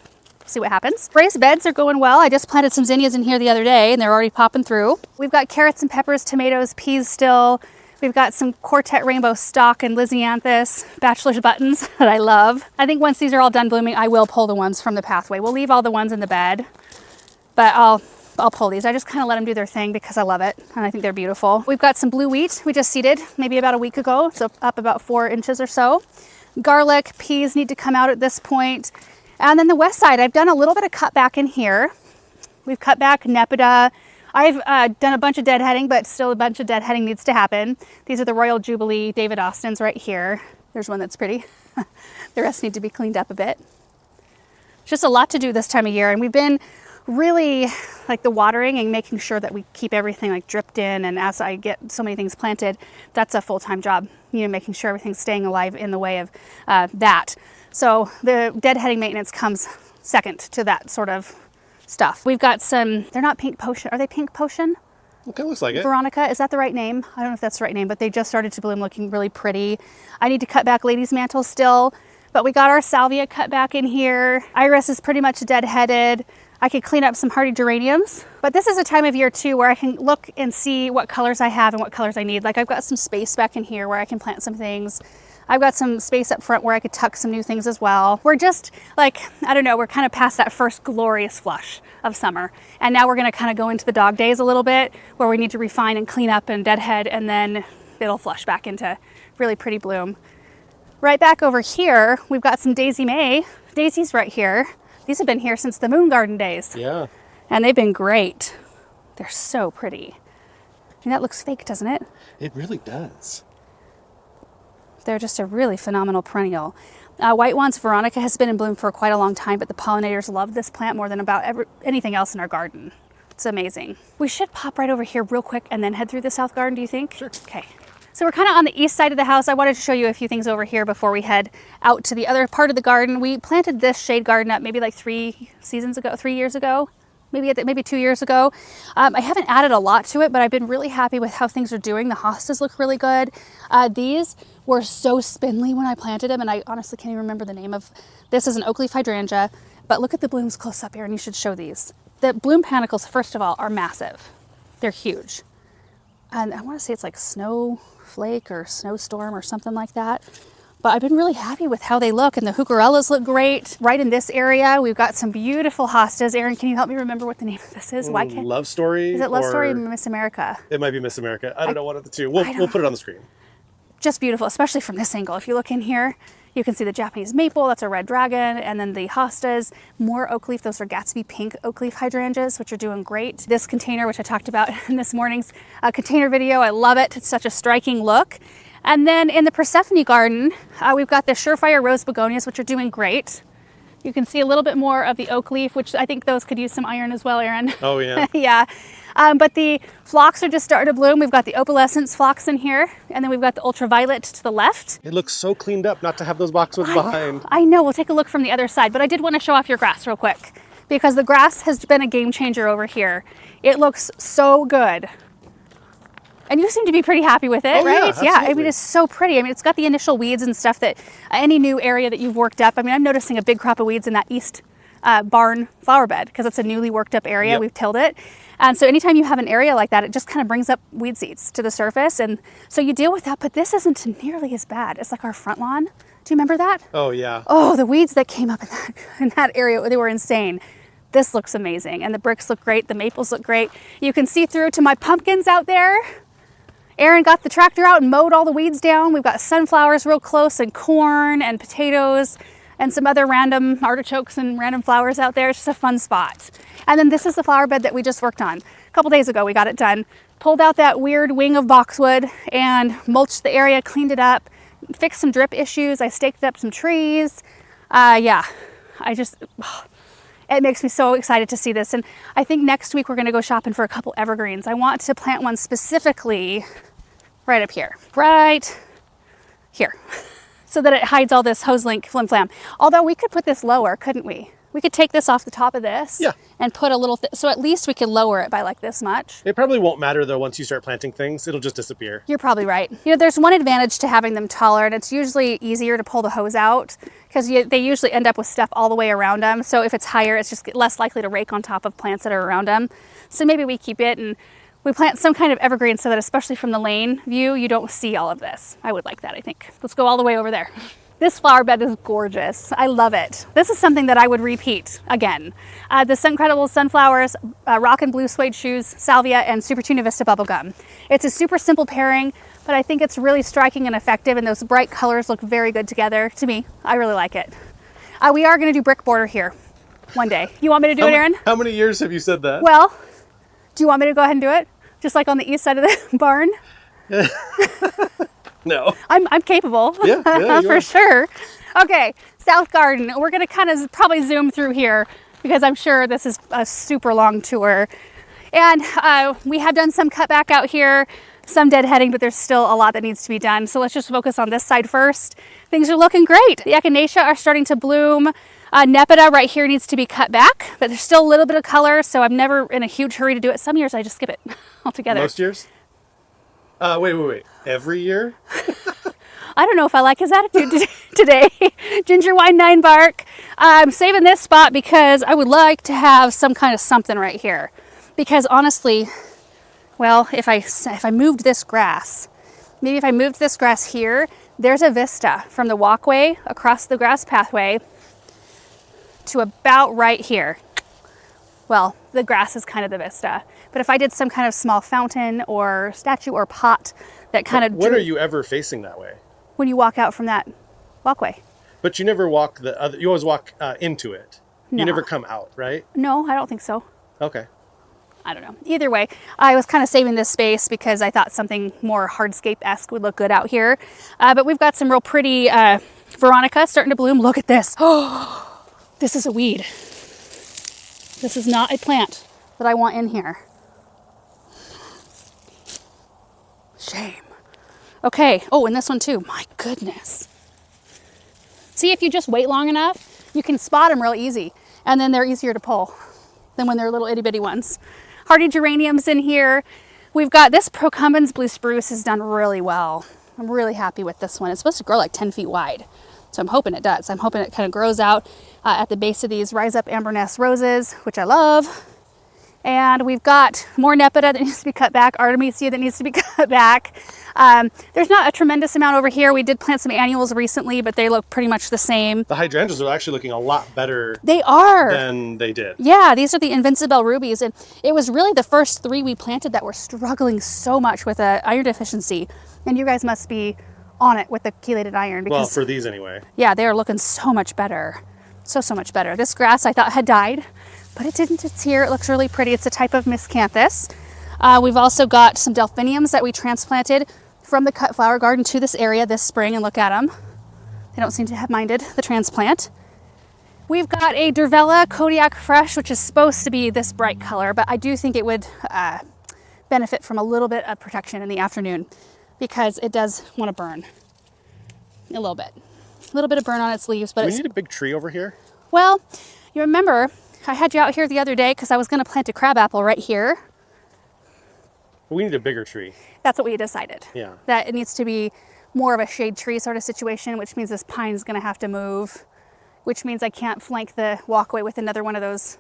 See what happens. Raised beds are going well. I just planted some zinnias in here the other day and they're already popping through. We've got carrots and peppers, tomatoes, peas still. We've got some quartet rainbow stock and lysianthus, bachelor's buttons that I love. I think once these are all done blooming, I will pull the ones from the pathway. We'll leave all the ones in the bed, but I'll pull these. I just kind of let them do their thing because I love it and I think they're beautiful. We've got some blue wheat we just seeded maybe about a week ago, so up about 4 inches or so. Garlic, peas need to come out at this point. And then the west side, I've done a little bit of cut back in here. We've cut back Nepeta. I've done a bunch of deadheading, but still a bunch of deadheading needs to happen. These are the Royal Jubilee David Austins right here. There's one that's pretty. The rest need to be cleaned up a bit. Just a lot to do this time of year, and we've been really like the watering and making sure that we keep everything like dripped in, and as I get so many things planted, that's a full-time job, making sure everything's staying alive in the way of that. So the deadheading maintenance comes second to that sort of stuff. We've got some, they're not pink potion, are they pink potion?
Okay, looks like it.
Veronica, is that the right name? I don't know if that's the right name, but they just started to bloom looking really pretty. I need to cut back ladies' mantles still, but we got our salvia cut back in here. Iris is pretty much deadheaded. I could clean up some hardy geraniums, but this is a time of year too where I can look and see what colors I have and what colors I need. Like I've got some space back in here where I can plant some things. I've got some space up front where I could tuck some new things as well. We're just like, I don't know, we're kind of past that first glorious flush of summer. And now we're gonna kind of go into the dog days a little bit where we need to refine and clean up and deadhead, and then it'll flush back into really pretty bloom. Right back over here, we've got some Daisy May. Daisies right here. These have been here since the Moon Garden days.
Yeah.
And they've been great. They're so pretty. And that looks fake, doesn't it?
It really does.
They're just a really phenomenal perennial. White Wands Veronica has been in bloom for quite a long time, but the pollinators love this plant more than about anything else in our garden. It's amazing. We should pop right over here real quick and then head through the south garden, do you think?
Sure.
Okay. So we're kind of on the east side of the house. I wanted to show you a few things over here before we head out to the other part of the garden. We planted this shade garden up maybe like 3 years ago. Maybe 2 years ago. I haven't added a lot to it, but I've been really happy with how things are doing. The hostas look really good. These were so spindly when I planted them, and I honestly can't even remember the name of. This is an oak leaf hydrangea, but look at the blooms close up here, and you should show these. The bloom panicles, first of all, are massive. They're huge. And I want to say it's like snowflake or snowstorm or something like that. But I've been really happy with how they look, and the heucherellas look great. Right in this area, we've got some beautiful hostas. Erin, can you help me remember what the name of this is?
Love Story?
Is it Love Story or
or
Miss America?
It might be Miss America. I don't know, one of the two. We'll put it on the screen.
Just beautiful, especially from this angle. If you look in here, you can see the Japanese maple, that's a red dragon, and then the hostas, more oak leaf. Those are Gatsby pink oak leaf hydrangeas, which are doing great. This container, which I talked about in this morning's container video, I love it. It's such a striking look. And then in the Persephone garden, we've got the Surefire rose begonias, which are doing great. You can see a little bit more of the oak leaf, which I think those could use some iron as well, Erin.
Oh, yeah.
Yeah. But the phlox are just starting to bloom. We've got the opalescence phlox in here, and then we've got the ultraviolet to the left.
It looks so cleaned up not to have those boxwoods behind.
I know. We'll take a look from the other side, but I did want to show off your grass real quick because the grass has been a game changer over here. It looks so good. And you seem to be pretty happy with it,
Oh,
right?
yeah,
I mean, it's so pretty. I mean, it's got the initial weeds and stuff that any new area that you've worked up. I mean, I'm noticing a big crop of weeds in that east barn flower bed because it's a newly worked up area.
Yep.
We've tilled it. And so anytime you have an area like that, it just kind of brings up weed seeds to the surface. And so you deal with that, but this isn't nearly as bad. It's like our front lawn. Do you remember that?
Oh, yeah.
Oh, the weeds that came up in that area, they were insane. This looks amazing. And the bricks look great. The maples look great. You can see through to my pumpkins out there. Erin got the tractor out and mowed all the weeds down. We've got sunflowers real close and corn and potatoes and some other random artichokes and random flowers out there. It's just a fun spot. And then this is the flower bed that we just worked on. A couple days ago, we got it done. Pulled out that weird wing of boxwood and mulched the area, cleaned it up, fixed some drip issues. I staked up some trees. Yeah, it makes me so excited to see this. And I think next week we're going to go shopping for a couple evergreens. I want to plant one specifically right up here, right here, so that it hides all this hose link flim flam. Although we could put this lower, couldn't we? We could take this off the top of this and put a little, so at least we could lower it by like this much.
It probably won't matter though once you start planting things. It'll just disappear.
You're probably right. You know, there's one advantage to having them taller, and it's usually easier to pull the hose out because they usually end up with stuff all the way around them. So if it's higher, it's just less likely to rake on top of plants that are around them. So maybe we keep it and we plant some kind of evergreen so that especially from the lane view, you don't see all of this. I would like that, I think. Let's go all the way over there. This flower bed is gorgeous. I love it. This is something that I would repeat again. The Suncredible sunflowers, Rockin' Blue suede shoes, salvia, and Super Tuna Vista bubblegum. It's a super simple pairing, but I think it's really striking and effective, and those bright colors look very good together to me. I really like it. We are gonna do brick border here one day. You want me to do it, Aaron?
How many years have you said that?
Well, do you want me to go ahead and do it? Just like on the east side of the barn?
No.
I'm capable.
Yeah,
for
are.
sure. Okay, South Garden. We're gonna kind of probably zoom through here because I'm sure this is a super long tour. And we have done some cutback out here, some deadheading, but there's still a lot that needs to be done. So let's just focus on this side first. Things are looking great. The echinacea are starting to bloom. Nepeta right here needs to be cut back, but there's still a little bit of color, so I'm never in a huge hurry to do it. Some years I just skip it altogether.
Most years? Wait. Every year?
I don't know if I like his attitude today. Ginger wine 9 bark. I'm saving this spot because I would like to have some kind of something right here. Because honestly, well, if I moved this grass, maybe if I moved this grass here, there's a vista from the walkway across the grass pathway to about right here. Well, the grass is kind of the vista. But if I did some kind of small fountain or statue or pot that kind of...
When are you ever facing that way?
When you walk out from that walkway.
But you never walk the other... You always walk into it.
No.
You never come out, right?
No, I don't think so.
Okay.
I don't know. Either way, I was kind of saving this space because I thought something more hardscape-esque would look good out here. But we've got some real pretty Veronica starting to bloom. Look at this. Oh, this is a weed. This is not a plant that I want in here. Shame. Okay. Oh, and this one too. My goodness. See, if you just wait long enough, you can spot them real easy. And then they're easier to pull than when they're little itty bitty ones. Hardy geraniums in here. We've got this Procumbens blue spruce has done really well. I'm really happy with this one. It's supposed to grow like 10 feet wide. So I'm hoping it does. I'm hoping it kind of grows out at the base of these Rise Up Amberness roses, which I love. And we've got more Nepeta that needs to be cut back, Artemisia that needs to be cut back. There's not a tremendous amount over here. We did plant some annuals recently, but they look pretty much the same.
The hydrangeas are actually looking a lot better
They are.
than they did.
Yeah, these are the Invincibelle rubies. And it was really the first 3 we planted that were struggling so much with a iron deficiency. And you guys must be on it with the chelated iron. Because,
Well, for these anyway.
yeah, they are looking so much better. So much better. This grass I thought had died, but it didn't. It's here. It looks really pretty. It's a type of miscanthus. We've also got some delphiniums that we transplanted from the cut flower garden to this area this spring, and look at them. They don't seem to have minded the transplant. We've got a Durvella Kodiak Fresh, which is supposed to be this bright color, but I do think it would benefit from a little bit of protection in the afternoon because it does want to burn a little bit. A little bit of burn on its leaves, but
Do we need a big tree over here?
well, you remember I had you out here the other day because I was going to plant a crabapple right here.
We need a bigger tree.
That's what we decided.
Yeah.
That it needs to be more of a shade tree sort of situation, which means this pine's going to have to move, which means I can't flank the walkway with another one of those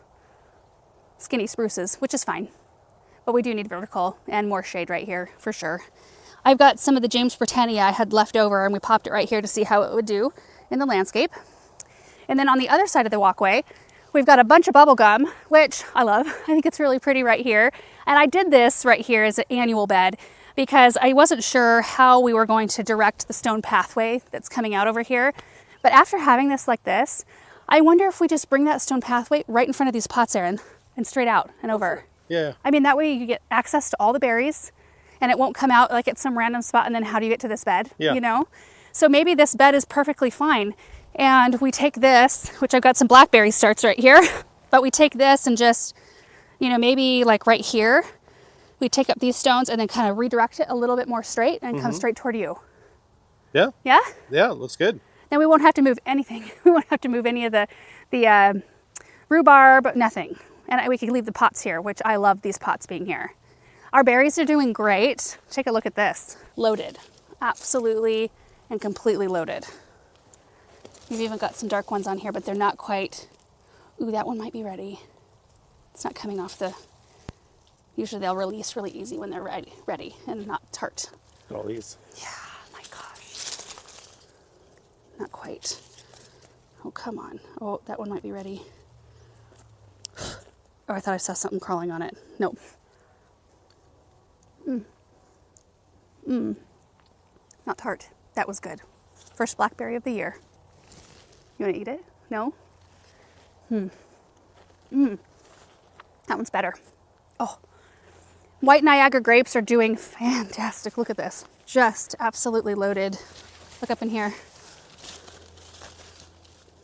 skinny spruces, which is fine. But we do need vertical and more shade right here for sure. I've got some of the James Britannia I had left over and we popped it right here to see how it would do in the landscape. And then on the other side of the walkway, we've got a bunch of bubblegum, which I love. I think it's really pretty right here. And I did this right here as an annual bed because I wasn't sure how we were going to direct the stone pathway that's coming out over here. But after having this like this, I wonder if we just bring that stone pathway right in front of these pots, Aaron, and straight out and over.
Yeah.
I mean, that way you get access to all the berries and it won't come out like at some random spot and then how do you get to this bed?
Yeah.
You know? So maybe this bed is perfectly fine. And we take this, which I've got some blackberry starts right here, but we take this and just, you know, maybe like right here, we take up these stones and then kind of redirect it a little bit more straight and come straight toward you.
Yeah.
Yeah?
Yeah, looks good.
Then we won't have to move anything. We won't have to move any of the rhubarb, nothing. And we can leave the pots here, which I love these pots being here. Our berries are doing great. Take a look at this. Loaded. Absolutely and completely loaded. We've even got some dark ones on here, but they're not quite. Ooh, that one might be ready. It's not coming off the... Usually they'll release really easy when they're ready and not tart.
All these.
Yeah, my gosh. Not quite. Oh, come on. Oh, that one might be ready. Oh, I thought I saw something crawling on it. Nope. Not tart. That was good. First blackberry of the year. You want to eat it? No? That one's better. Oh. White Niagara grapes are doing fantastic. Look at this. Just absolutely loaded. Look up in here.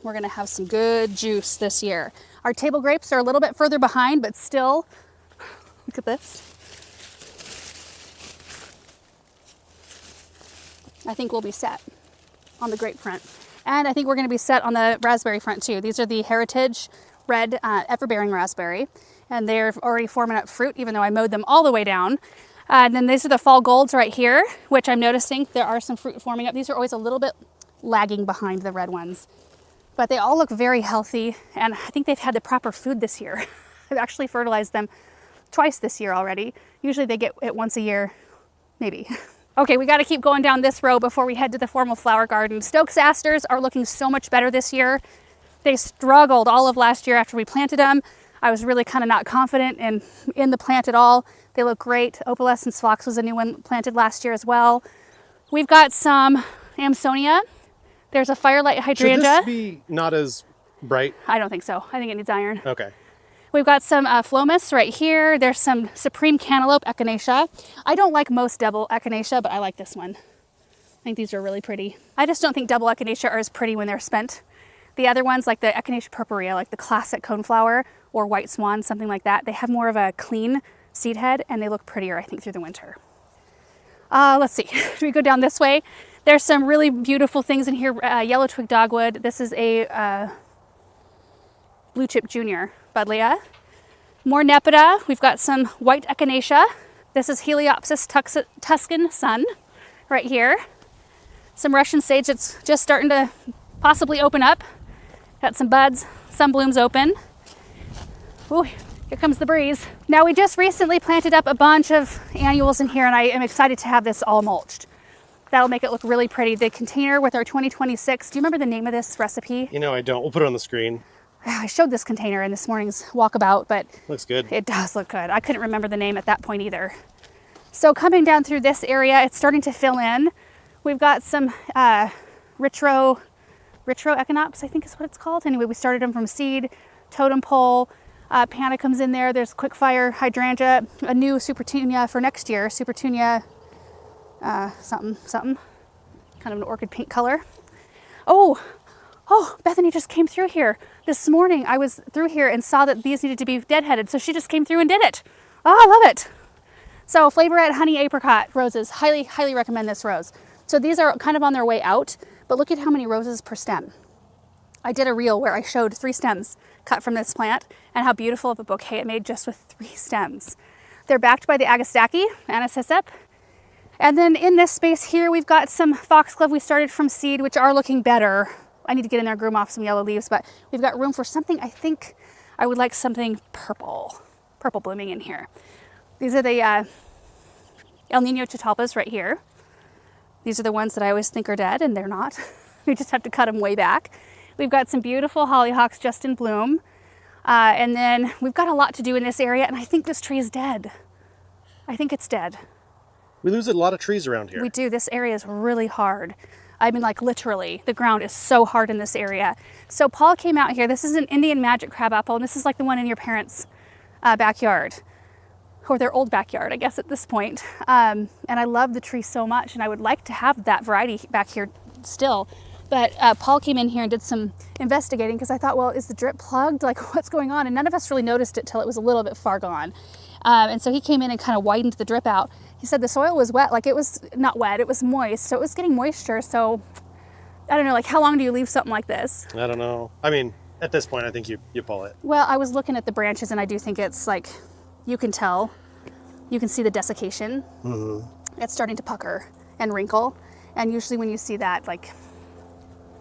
We're going to have some good juice this year. Our table grapes are a little bit further behind, but still, look at this. I think we'll be set on the grape front. And I think we're going to be set on the raspberry front too. These are the Heritage Red Everbearing Raspberry. And they're already forming up fruit, even though I mowed them all the way down. And then these are the Fall Golds right here, which I'm noticing there are some fruit forming up. These are always a little bit lagging behind the red ones. But they all look very healthy, and I think they've had the proper food this year. I've actually fertilized them twice this year already. Usually they get it once a year, maybe. Okay, we got to keep going down this row before we head to the formal flower garden. Stokes asters are looking so much better this year. They struggled all of last year after we planted them. I was really kind of not confident in the plant at all. They look great. Opalescence Fox was a new one planted last year as well. We've got some Amsonia. There's a Firelight Hydrangea.
Should this be not as bright?
I don't think so. I think it needs iron.
Okay.
We've got some Phlomis right here. There's some Supreme Cantaloupe Echinacea. I don't like most double Echinacea, but I like this one. I think these are really pretty. I just don't think double Echinacea are as pretty when they're spent. The other ones, like the Echinacea purpurea, like the classic coneflower or white swan, something like that, they have more of a clean seed head and they look prettier, I think, through the winter. Let's see. Should we go down this way? There's some really beautiful things in here. Yellow twig dogwood. This is a blue chip junior buddleia. More nepeta. We've got some white echinacea. This is Heliopsis Tuscan sun right here. Some Russian sage that's just starting to possibly open up. Got some buds, some blooms open. Ooh, here comes the breeze. Now we just recently planted up a bunch of annuals in here and I am excited to have this all mulched. That'll make it look really pretty. The container with our 2026, do you remember the name of this recipe?
You know, I don't. We'll put it on the screen.
I showed this container in this morning's walkabout, but
Looks good.
it does look good. I couldn't remember the name at that point either. So coming down through this area, it's starting to fill in. We've got some Retro Echinops, I think is what it's called. Anyway, we started them from seed, totem pole, panicums in there. There's Quickfire Hydrangea, a new Supertunia for next year. Supertunia something, kind of an orchid pink color. Oh, Bethany just came through here. This morning I was through here and saw that these needed to be deadheaded, so she just came through and did it. Oh, I love it. So Flavorette Honey Apricot roses, highly recommend this rose. So these are kind of on their way out, but look at how many roses per stem. I did a reel where I showed 3 stems cut from this plant and how beautiful of a bouquet it made just with 3 stems. They're backed by the Agastaki, Anise hyssop. And then in this space here, we've got some foxglove we started from seed, which are looking better. I need to get in there, groom off some yellow leaves, but we've got room for something. I think I would like something purple blooming in here. These are the El Nino Chitalpas right here. These are the ones that I always think are dead, and they're not. We just have to cut them way back. We've got some beautiful hollyhocks just in bloom. And then we've got a lot to do in this area, and I think this tree is dead. I think it's dead.
We lose a lot of trees around here.
We do. This area is really hard. I mean, like literally, the ground is so hard in this area. So Paul came out here. This is an Indian magic crabapple, and this is like the one in your parents' backyard, or their old backyard, I guess at this point. And I love the tree so much, and I would like to have that variety back here still. But Paul came in here and did some investigating because I thought, well, is the drip plugged? Like, what's going on? And none of us really noticed it till it was a little bit far gone. And so he came in and kind of widened the drip out. He said the soil was wet, like it was not wet, it was moist. So it was getting moisture. So I don't know, like how long do you leave something like this?
I don't know. I mean, at this point, I think you pull it.
Well, I was looking at the branches and I do think it's like, you can tell, you can see the desiccation. It's starting to pucker and wrinkle. And usually when you see that, like...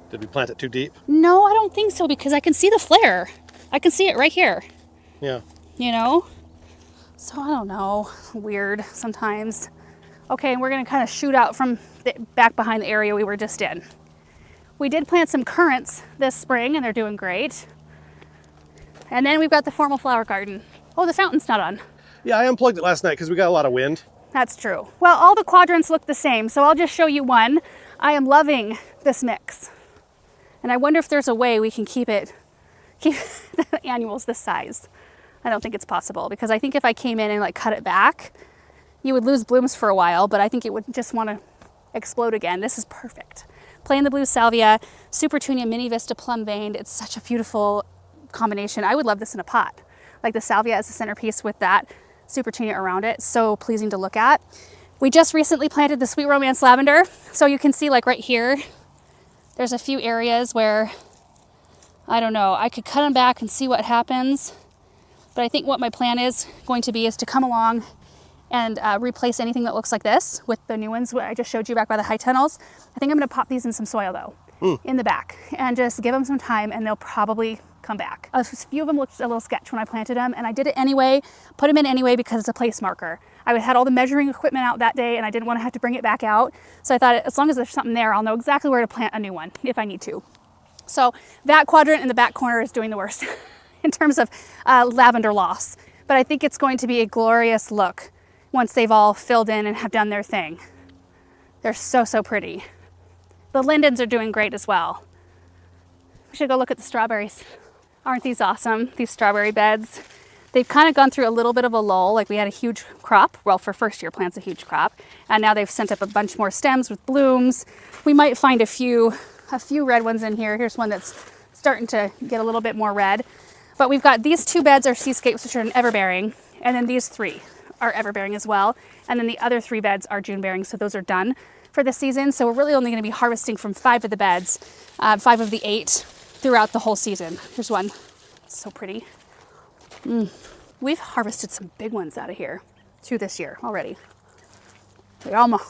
Did we plant it too deep?
No, I don't think so because I can see the flare. I can see it right here.
Yeah.
You know? So I don't know, weird sometimes. Okay, and we're gonna kind of shoot out from back behind the area we were just in. We did plant some currants this spring and they're doing great. And then we've got the formal flower garden. Oh, the fountain's not on.
Yeah, I unplugged it last night because we got a lot of wind.
That's true. Well, all the quadrants look the same, so I'll just show you one. I am loving this mix. And I wonder if there's a way we can keep the annuals this size. I don't think it's possible because I think if I came in and like cut it back, you would lose blooms for a while, but I think it would just want to explode again. This is perfect. Plain the Blue Salvia, Super Tunia Mini Vista Plum Veined. It's such a beautiful combination. I would love this in a pot. Like the salvia as a centerpiece with that Super Tunia around it. So pleasing to look at. We just recently planted the Sweet Romance Lavender. So you can see like right here, there's a few areas where, I don't know, I could cut them back and see what happens. But I think what my plan is going to be is to come along and replace anything that looks like this with the new ones I just showed you back by the high tunnels. I think I'm gonna pop these in some soil though, in the back, and just give them some time and they'll probably come back. A few of them looked a little sketch when I planted them, and I did it anyway, put them in anyway because it's a place marker. I had all the measuring equipment out that day and I didn't want to have to bring it back out. So I thought as long as there's something there, I'll know exactly where to plant a new one if I need to. So that quadrant in the back corner is doing the worst in terms of lavender loss. But I think it's going to be a glorious look once they've all filled in and have done their thing. They're so, so pretty. The lindens are doing great as well. We should go look at the strawberries. Aren't these awesome, these strawberry beds? They've kind of gone through a little bit of a lull. Like we had a huge crop. Well, for first year plants, a huge crop. And now they've sent up a bunch more stems with blooms. We might find a few red ones in here. Here's one that's starting to get a little bit more red. But we've got these two beds are seascapes, which are an everbearing, and then these three are everbearing as well. And then the other three beds are June bearing, so those are done for the season. So we're really only going to be harvesting from 5 of the beds, 5 of the 8 throughout the whole season. Here's one, so pretty. We've harvested some big ones out of here too this year already. I've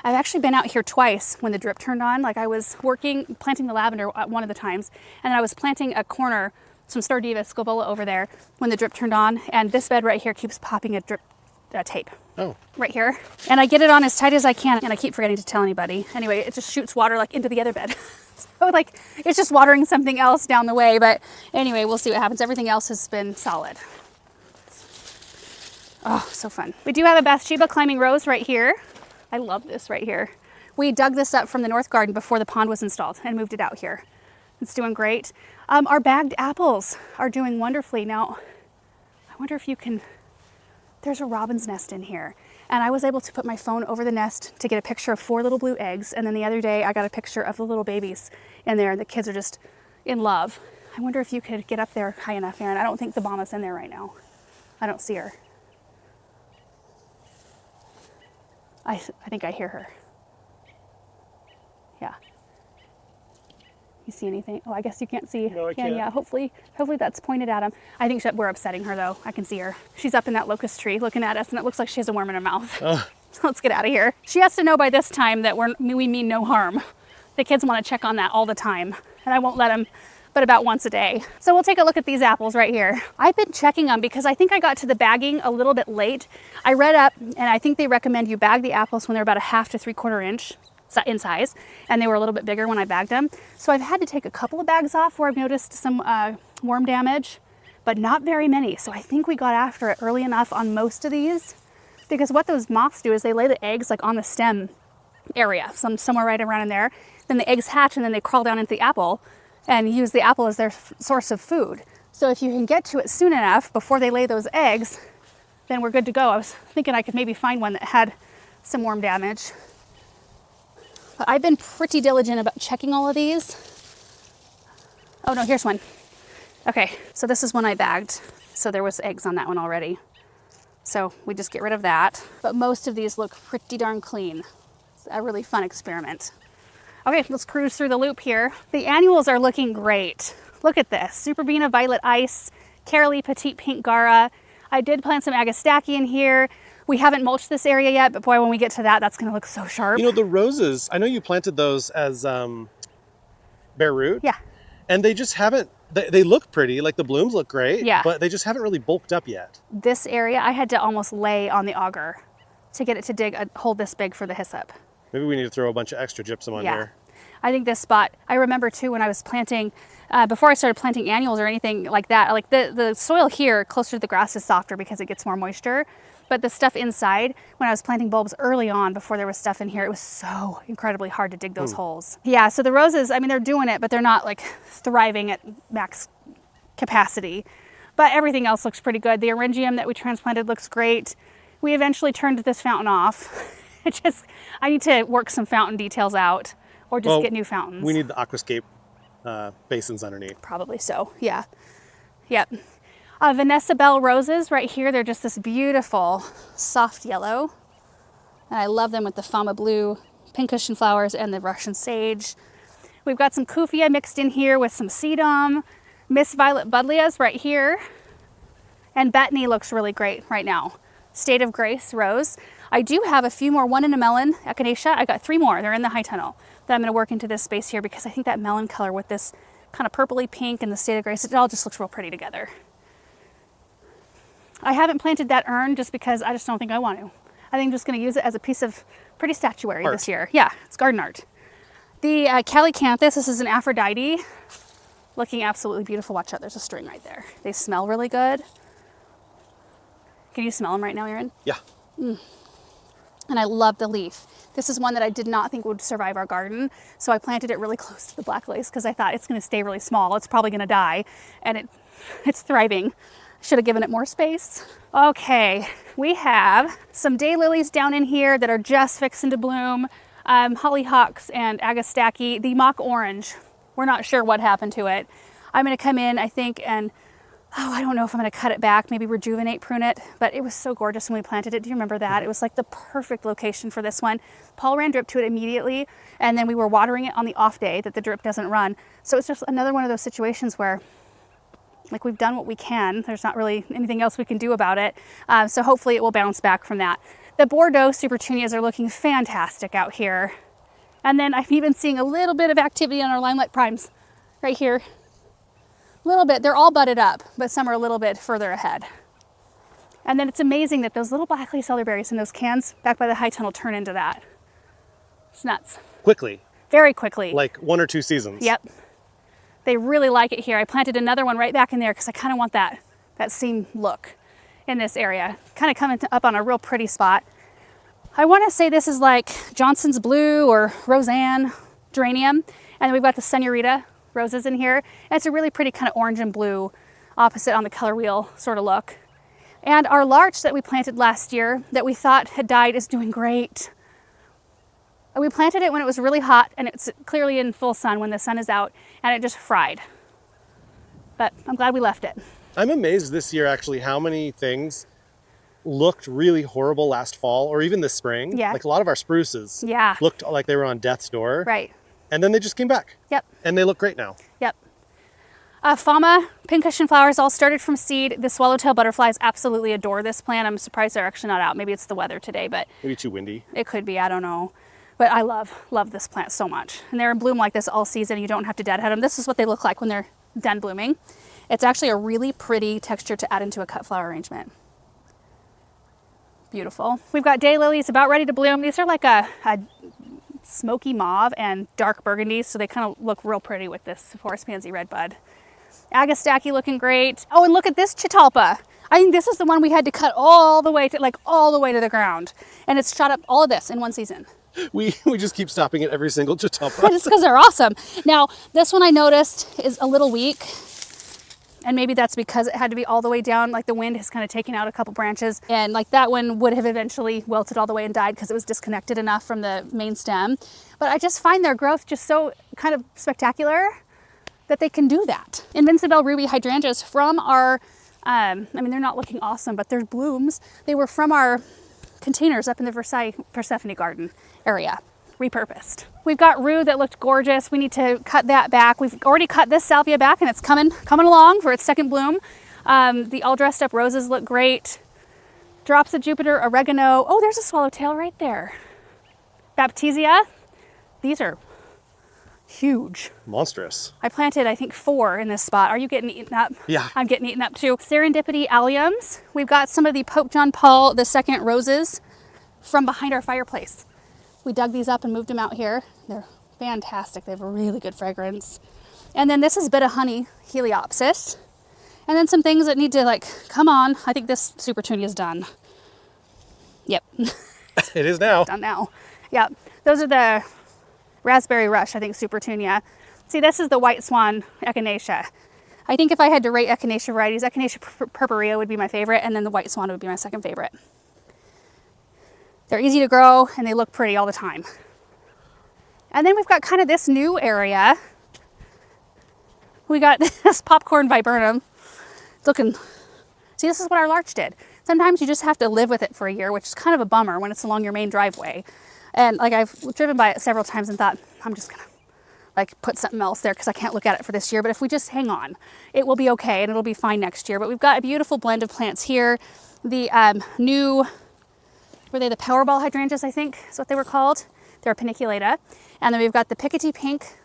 actually been out here twice when the drip turned on. Like I was planting the lavender at one of the times, and I was planting a corner, some Stardiva scovola over there when the drip turned on, and this bed right here keeps popping a drip tape. Oh. Right here. And I get it on as tight as I can, and I keep forgetting to tell anybody. Anyway, it just shoots water like into the other bed. So like it's just watering something else down the way, but anyway, we'll see what happens. Everything else has been solid. Oh, so fun. We do have a Bathsheba climbing rose right here. I love this right here. We dug this up from the north garden before the pond was installed and moved it out here. It's doing great. Our bagged apples are doing wonderfully. Now, I wonder if you can, there's a robin's nest in here. And I was able to put my phone over the nest to get a picture of 4 little blue eggs. And then the other day I got a picture of the little babies in there, and the kids are just in love. I wonder if you could get up there high enough, Aaron. I don't think the mama's in there right now. I don't see her. I think I hear her. Yeah. You see anything? Oh, I guess you can't see.
No, I can't.
Yeah, hopefully that's pointed at him. I think we're upsetting her though. I can see her. She's up in that locust tree looking at us, and it looks like she has a worm in her mouth. So let's get out of here. She has to know by this time that we mean no harm. The kids want to check on that all the time, and I won't let them, but about once a day. So we'll take a look at these apples right here. I've been checking them because I think I got to the bagging a little bit late. I read up, and I think they recommend you bag the apples when they're about 1/2 to 3/4 inch in size, and they were a little bit bigger when I bagged them. So I've had to take a couple of bags off where I've noticed some worm damage, but not very many. So I think we got after it early enough on most of these, because what those moths do is they lay the eggs like on the stem area, somewhere right around in there. Then the eggs hatch, and then they crawl down into the apple and use the apple as their source of food. So if you can get to it soon enough before they lay those eggs, then we're good to go. I was thinking I could maybe find one that had some worm damage. But I've been pretty diligent about checking all of these. Oh no, here's one. Okay, so this is one I bagged. So there was eggs on that one already. So we just get rid of that. But most of these look pretty darn clean. It's a really fun experiment. Okay, let's cruise through the loop here. The annuals are looking great. Look at this, Superbena Violet Ice, Carolee Petite Pink Gara. I did plant some Agastaki in here. We haven't mulched this area yet, but boy, when we get to that, that's gonna look so sharp.
You know, the roses, I know you planted those as bare root.
Yeah.
And they just haven't, they look pretty, like the blooms look great,
Yeah.
but they just haven't really bulked up yet.
This area, I had to almost lay on the auger to get it to dig a hole this big for the hyssop.
Maybe we need to throw a bunch of extra gypsum on here.
I think this spot, I remember too when I was planting, before I started planting annuals or anything like that, like the soil here closer to the grass is softer because it gets more moisture. But the stuff inside, when I was planting bulbs early on before there was stuff in here, it was so incredibly hard to dig those holes. Yeah, so the roses, I mean, they're doing it, but they're not like thriving at max capacity. But everything else looks pretty good. The Eryngium that we transplanted looks great. We eventually turned this fountain off. I need to work some fountain details out or just get new fountains.
We need the aquascape basins underneath.
Probably so, yeah. Yep. Vanessa Bell roses right here. They're just this beautiful soft yellow. And I love them with the Fama blue pincushion flowers and the Russian sage. We've got some Kufia mixed in here with some sedum. Miss Violet Buddleias right here. And Bethany looks really great right now. State of Grace rose. I do have a few more, one in a melon, echinacea. I got 3 more, they're in the high tunnel, that I'm gonna work into this space here because I think that melon color with this kind of purpley pink and the State of Grace, it all just looks real pretty together. I haven't planted that urn just because I just don't think I want to. I think I'm just gonna use it as a piece of pretty statuary this year. Yeah, it's garden art. The Calycanthus, this is an Aphrodite, looking absolutely beautiful. Watch out, there's a string right there. They smell really good. Can you smell them right now, Erin?
Yeah.
And I love the leaf. This is one that I did not think would survive our garden. So I planted it really close to the black lace because I thought it's gonna stay really small. It's probably gonna die, and it's thriving. Should have given it more space. Okay, we have some daylilies down in here that are just fixing to bloom. Hollyhocks and Agastaki. The mock orange, we're not sure what happened to it. I'm gonna come in, I think, and I don't know if I'm gonna cut it back, maybe rejuvenate, prune it, but it was so gorgeous when we planted it. Do you remember that? It was like the perfect location for this one. Paul ran drip to it immediately, and then we were watering it on the off day that the drip doesn't run. So it's just another one of those situations where like we've done what we can. There's not really anything else we can do about it. So hopefully it will bounce back from that. The Bordeaux Supertunias are looking fantastic out here. And then I'm even seeing a little bit of activity on our Limelight Primes right here. A little bit, they're all budded up, but some are a little bit further ahead. And then it's amazing that those little black lace elderberries in those cans back by the high tunnel turn into that. It's nuts.
Quickly.
Very quickly.
Like 1 or 2 seasons.
Yep. They really like it here. I planted another one right back in there because I kind of want that same look in this area. Kind of coming up on a real pretty spot. I want to say this is like Johnson's Blue or Roseanne geranium. And then we've got the Senorita roses in here. And it's a really pretty kind of orange and blue opposite on the color wheel sort of look. And our larch that we planted last year that we thought had died is doing great. We planted it when it was really hot and it's clearly in full sun when the sun is out, and it just fried. But I'm glad we left it.
I'm amazed this year actually how many things looked really horrible last fall or even this spring.
Yeah.
Like a lot of our spruces looked like they were on death's door.
Right.
And then they just came back.
Yep.
And they look great now.
Yep. Fama pincushion flowers all started from seed. The swallowtail butterflies absolutely adore this plant. I'm surprised they're actually not out. Maybe it's the weather today, but
Maybe too windy.
it could be, I don't know. But I love this plant so much. And they're in bloom like this all season. You don't have to deadhead them. This is what they look like when they're done blooming. It's actually a really pretty texture to add into a cut flower arrangement. Beautiful. We've got daylilies about ready to bloom. These are like a smoky mauve and dark burgundy, so they kind of look real pretty with this forest pansy red bud. Agastaki looking great. Oh, and look at this chitalpa. I think this is the one we had to cut all the way to the ground. And it's shot up all of this in one season.
We just keep stopping at every single chitalpa.
Just because they're awesome. Now, this one I noticed is a little weak. And maybe that's because it had to be all the way down, like the wind has kind of taken out a couple branches, and like that one would have eventually wilted all the way and died because it was disconnected enough from the main stem. But I just find their growth just so kind of spectacular that they can do that. Invincibelle ruby hydrangeas from our, I mean, they're not looking awesome, but there's blooms. They were from our containers up in the Versailles Persephone garden area, repurposed. We've got rue that looked gorgeous. We need to cut that back. We've already cut this salvia back and it's coming along for its second bloom. The all dressed up roses look great. Drops of Jupiter, oregano. Oh, there's a swallowtail right there. Baptisia. These are huge.
Monstrous.
I planted, I think, 4 in this spot. Are you getting eaten up?
Yeah.
I'm getting eaten up too. Serendipity alliums. We've got some of the Pope John Paul II roses from behind our fireplace. We dug these up and moved them out here. They're fantastic. They have a really good fragrance. And then this is Bit of Honey Heliopsis. And then some things that need to like, come on. I think this Supertunia is done. Yep.
It is now.
Done now. Yep. Those are the Raspberry Rush, I think, Supertunia. See, this is the White Swan Echinacea. I think if I had to rate Echinacea varieties, Echinacea purpurea would be my favorite, and then the White Swan would be my second favorite. They're easy to grow, and they look pretty all the time. And then we've got kind of this new area. We got this popcorn viburnum. It's looking, see, this is what our larch did. Sometimes you just have to live with it for a year, which is kind of a bummer when it's along your main driveway. And like I've driven by it several times and thought, I'm just gonna like put something else there because I can't look at it for this year. But if we just hang on, it will be okay and it'll be fine next year. But we've got a beautiful blend of plants here. The new, were they the Powerball hydrangeas, I think is what they were called. They're paniculata. And then we've got the Pickety Pink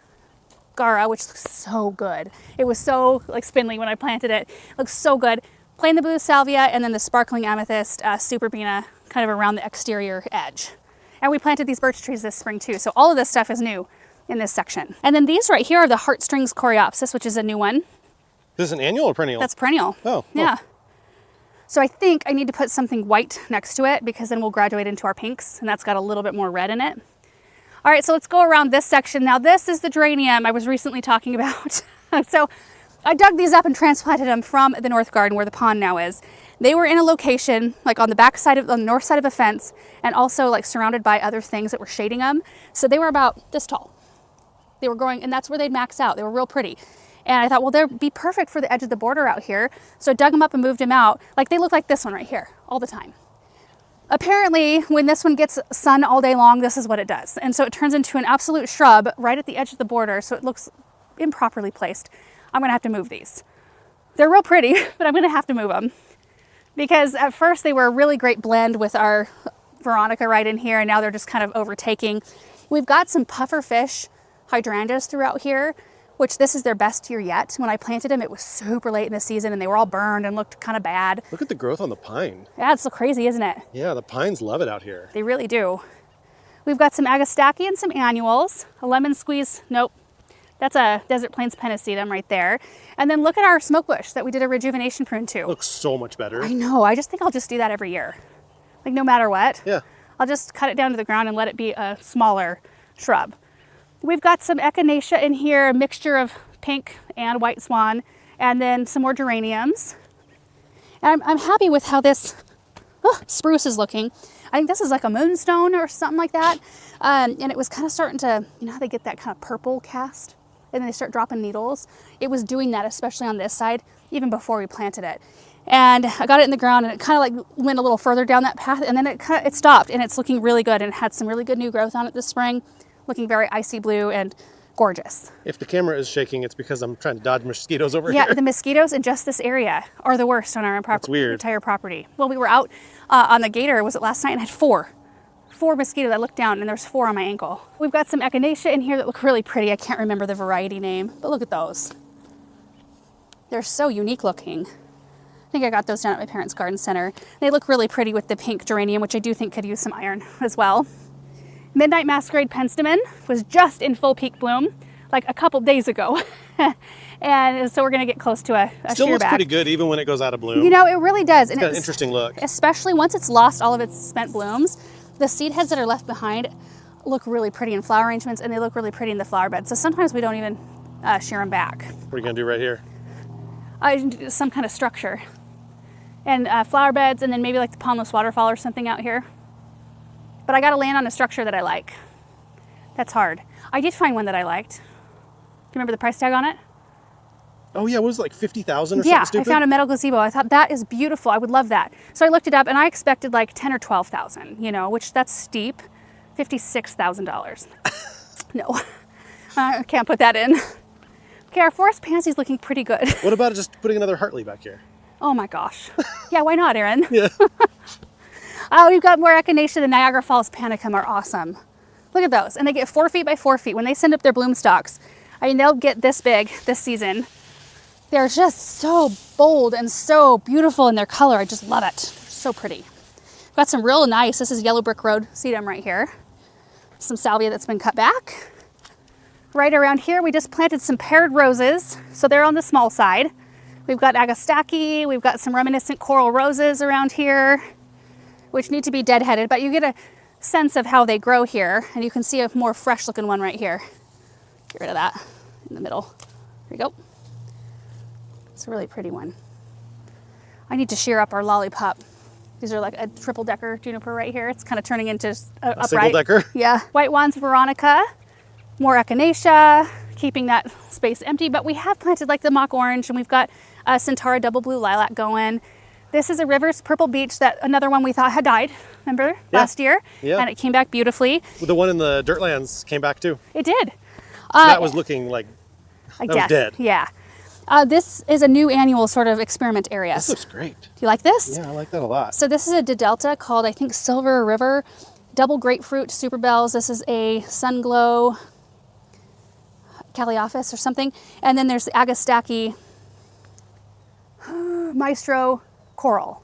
Gara, which looks so good. It was so like spindly when I planted it. It looks so good. Plain the blue salvia and then the sparkling amethyst Superbena kind of around the exterior edge. And we planted these birch trees this spring too. So all of this stuff is new in this section. And then these right here are the Heartstrings Coreopsis, which is a new one.
This is an annual or perennial?
That's perennial.
Oh.
Yeah. So I think I need to put something white next to it because then we'll graduate into our pinks and that's got a little bit more red in it. All right, so let's go around this section. Now this is the geranium I was recently talking about. So I dug these up and transplanted them from the north garden where the pond now is. They were in a location like on the back side of, on the north side of a fence and also like surrounded by other things that were shading them. So they were about this tall. They were growing and that's where they'd max out. They were real pretty. And I thought, well, they'd be perfect for the edge of the border out here. So I dug them up and moved them out. Like they look like this one right here all the time. Apparently, when this one gets sun all day long, this is what it does. And so it turns into an absolute shrub right at the edge of the border. So it looks improperly placed. I'm gonna have to move these. They're real pretty, but I'm gonna have to move them. Because at first they were a really great blend with our Veronica right in here, and now they're just kind of overtaking. We've got some pufferfish hydrangeas throughout here, which this is their best year yet. When I planted them, it was super late in the season and they were all burned and looked kind of bad.
Look at the growth on the pine.
Yeah, it's so crazy, isn't it?
Yeah, the pines love it out here.
They really do. We've got some Agastache and some annuals, a lemon squeeze, nope. That's a Desert Plains Pennisetum right there. And then look at our smoke bush that we did a rejuvenation prune to.
Looks so much better.
I know, I just think I'll just do that every year. Like no matter what.
Yeah.
I'll just cut it down to the ground and let it be a smaller shrub. We've got some echinacea in here, a mixture of pink and white swan, and then some more geraniums. And I'm happy with how this spruce is looking. I think this is like a moonstone or something like that. And it was kind of starting to, you know how they get that kind of purple cast? And then they start dropping needles. It was doing that, especially on this side, even before we planted it. And I got it in the ground and it kind of like went a little further down that path and then it stopped and it's looking really good and it had some really good new growth on it this spring, looking very icy blue and gorgeous.
If the camera is shaking, it's because I'm trying to dodge mosquitoes over here.
Yeah, the mosquitoes in just this area are the worst on our entire property. Well, we were out on the gator, was it last night, and had four mosquitoes. I looked down and there's 4 on my ankle. We've got some echinacea in here that look really pretty. I can't remember the variety name, but look at those. They're so unique looking. I think I got those down at my parents' garden center. They look really pretty with the pink geranium, which I do think could use some iron as well. Midnight Masquerade Penstemon was just in full peak bloom like a couple days ago. And so we're gonna get close to a
Still
shear
looks
back.
pretty good even when it goes out of bloom.
You know, it really does. And
It's got an interesting look.
Especially once it's lost all of its spent blooms, the seed heads that are left behind look really pretty in flower arrangements and they look really pretty in the flower bed. So sometimes we don't even shear them back.
What are you gonna do right here?
some kind of structure. And flower beds, and then maybe like the pondless waterfall or something out here. But I got to land on a structure that I like. That's hard. I did find one that I liked. Do you remember the price tag on it?
Oh yeah, what was it, like 50,000 or
Yeah,
something stupid?
I found a metal gazebo. I thought that is beautiful. I would love that. So I looked it up, and I expected like 10 or 12,000. You know, which that's steep. $56,000. No, I can't put that in. Okay, our forest pansy's looking pretty good.
What about just putting another Hartley back here?
Oh my gosh. Yeah, why not, Erin?
Yeah.
We've got more echinacea. The Niagara Falls panicum are awesome. Look at those. And they get 4 feet by 4 feet. When they send up their bloom stalks, I mean, they'll get this big this season. They're just so bold and so beautiful in their color. I just love it. They're so pretty. We've got some real nice, this is Yellow Brick Road sedum right here. Some salvia that's been cut back. Right around here, we just planted some paired roses. So they're on the small side. We've got agastaki. We've got some reminiscent coral roses around here, which need to be deadheaded, but you get a sense of how they grow here. And you can see a more fresh looking one right here. Get rid of that in the middle. There you go. It's a really pretty one. I need to shear up our lollipop. These are like a triple decker juniper right here. It's kind of turning into
A
upright.
single decker?
Yeah. White wands veronica, more echinacea, keeping that space empty. But we have planted like the mock orange, and we've got a Centaura double blue lilac going. This is a Rivers Purple Beach, that another one we thought had died, remember, last year?
Yeah.
And it came back beautifully.
The one in the Dirtlands came back too.
It did.
That was looking like
Like
that was
death.
dead.
Yeah. This is a new annual sort of experiment area.
This looks great.
Do you like this?
Yeah, I like that a lot.
So this is a Delta called, I think, Silver River. Double grapefruit super bells. This is a Sunglow Calliophis or something. And then there's the Agastaki Maestro Coral.